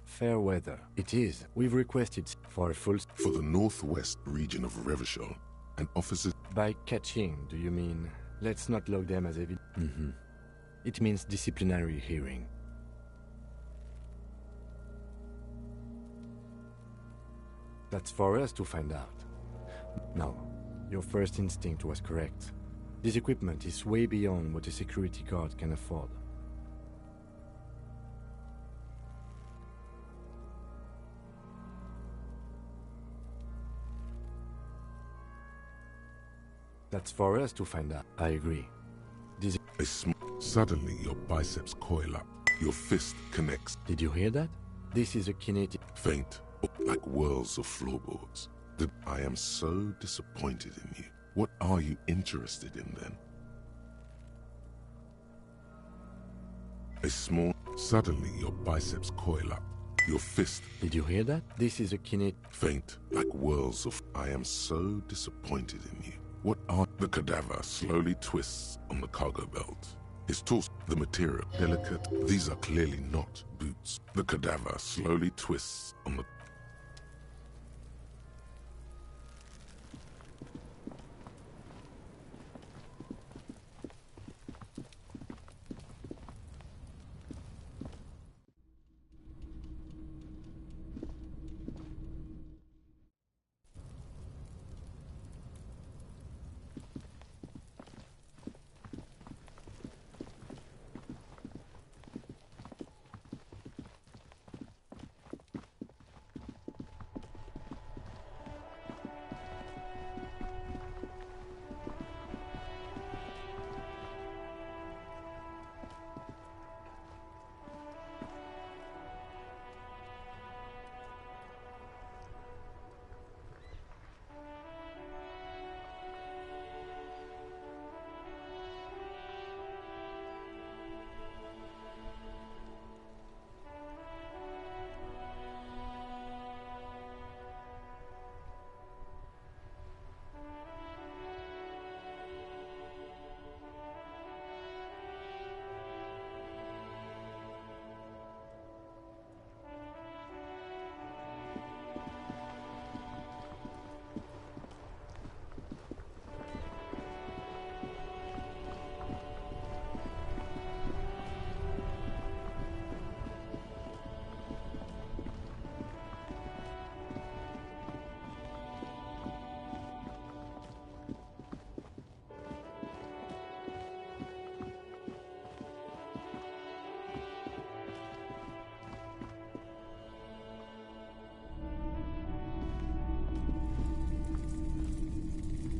Fair weather. It is. We've requested for a full... For the northwest region of Revachol, and officers... By catching, do you mean... Let's not log them as evidence. It means disciplinary hearing. That's for us to find out. No, your first instinct was correct. This equipment is way beyond what a security guard can afford. That's for us to find out. I agree. Suddenly, your biceps coil up. Your fist connects. Did you hear that? This is a kinetic... Faint, like whirls of floorboards. I am so disappointed in you. What are you interested in, then? Suddenly, your biceps coil up. Your fist... Did you hear that? This is a kinetic... Faint, like whirls of... I am so disappointed in you. What are... The cadaver slowly twists on the cargo belt. His torso, the material, delicate. These are clearly not boots. The cadaver slowly twists on the...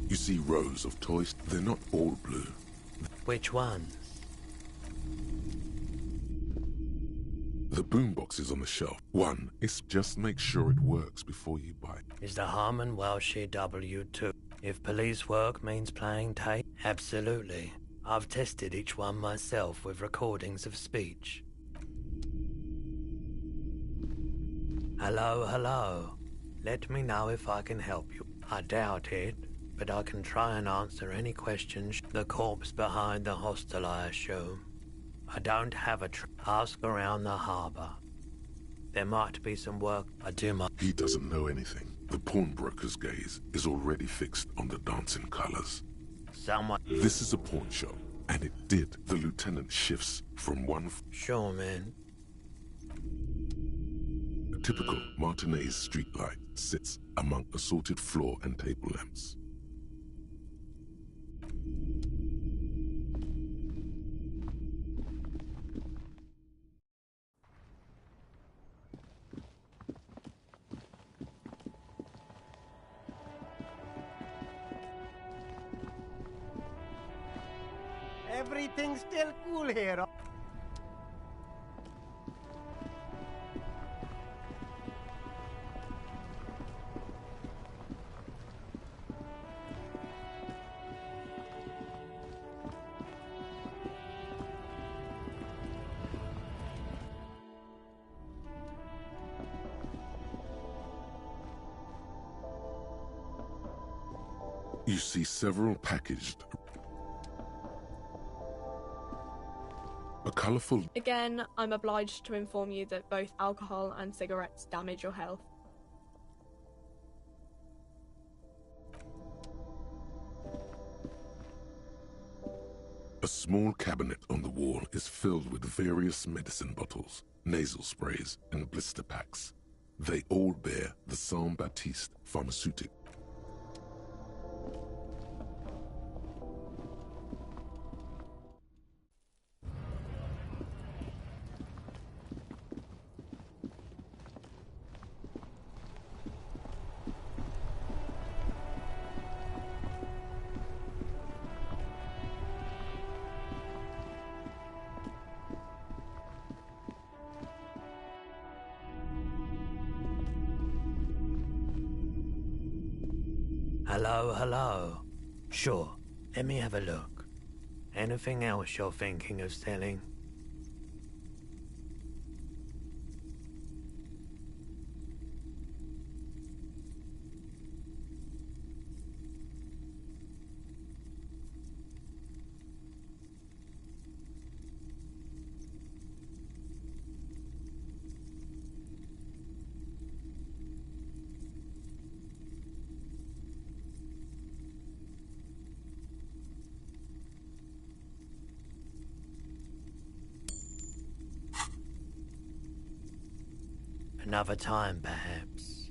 You see rows of toys. They're not all blue. Which ones? The boombox is on the shelf. One is just make sure it works before you buy. Is the Harmon Welshie W2? If police work means playing tape, absolutely. I've tested each one myself with recordings of speech. Hello, hello. Let me know if I can help you. I doubt it, but I can try and answer any questions. The corpse behind the hostel, I assume. I don't have a ask around the harbour. There might be some work. I do my... He doesn't know anything. The pawnbroker's gaze is already fixed on the dancing colors. Someone... This is a pawn shop, and it did. The lieutenant shifts from one... Sure, man. A typical Martinez streetlight sits among assorted floor and table lamps. Everything's still cool here. You see several packaged. A colorful. Again, I'm obliged to inform you that both alcohol and cigarettes damage your health. A small cabinet on the wall is filled with various medicine bottles, nasal sprays, and blister packs. They all bear the Saint Baptiste pharmaceutic. Hello, hello. Sure, let me have a look. Anything else you're thinking of selling? Another time, perhaps.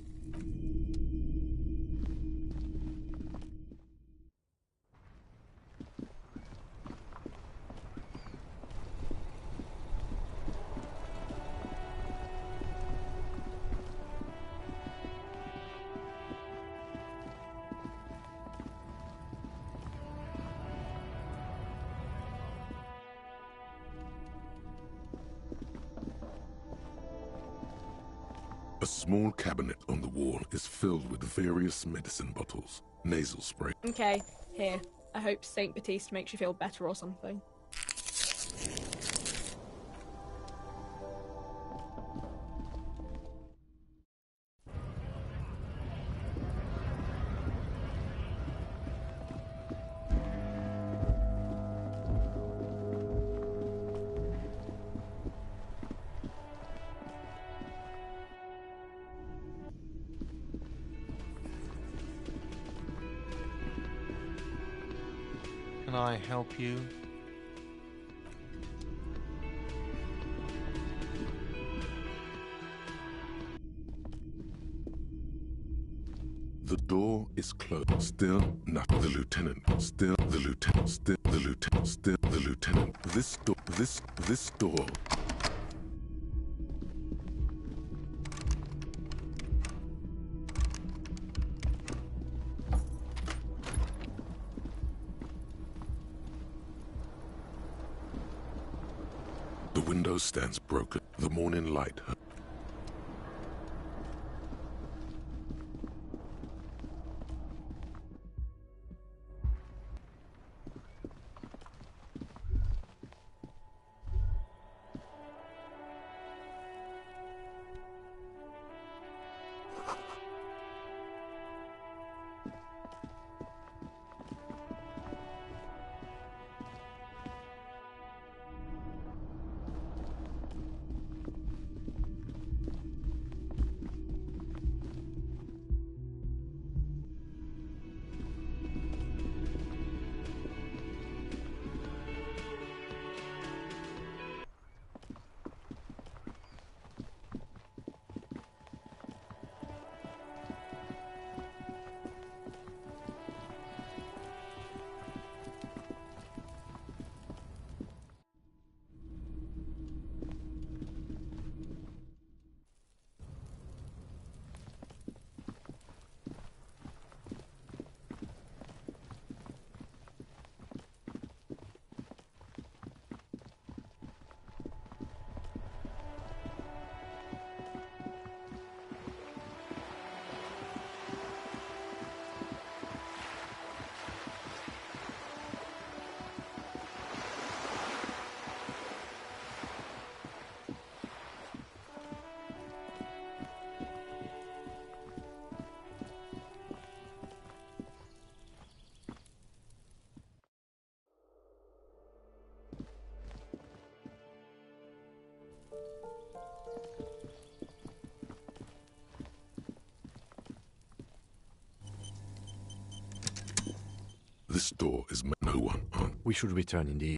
A small cabinet on the wall is filled with various medicine bottles, nasal spray. Okay, here. I hope Saint Baptiste makes you feel better or something. Can I help you? The door is closed. Still not the lieutenant. Still the lieutenant. Still the lieutenant. Still the lieutenant. This door. This door. The window stands broken. The morning light. This door is no one on. We should return indeed.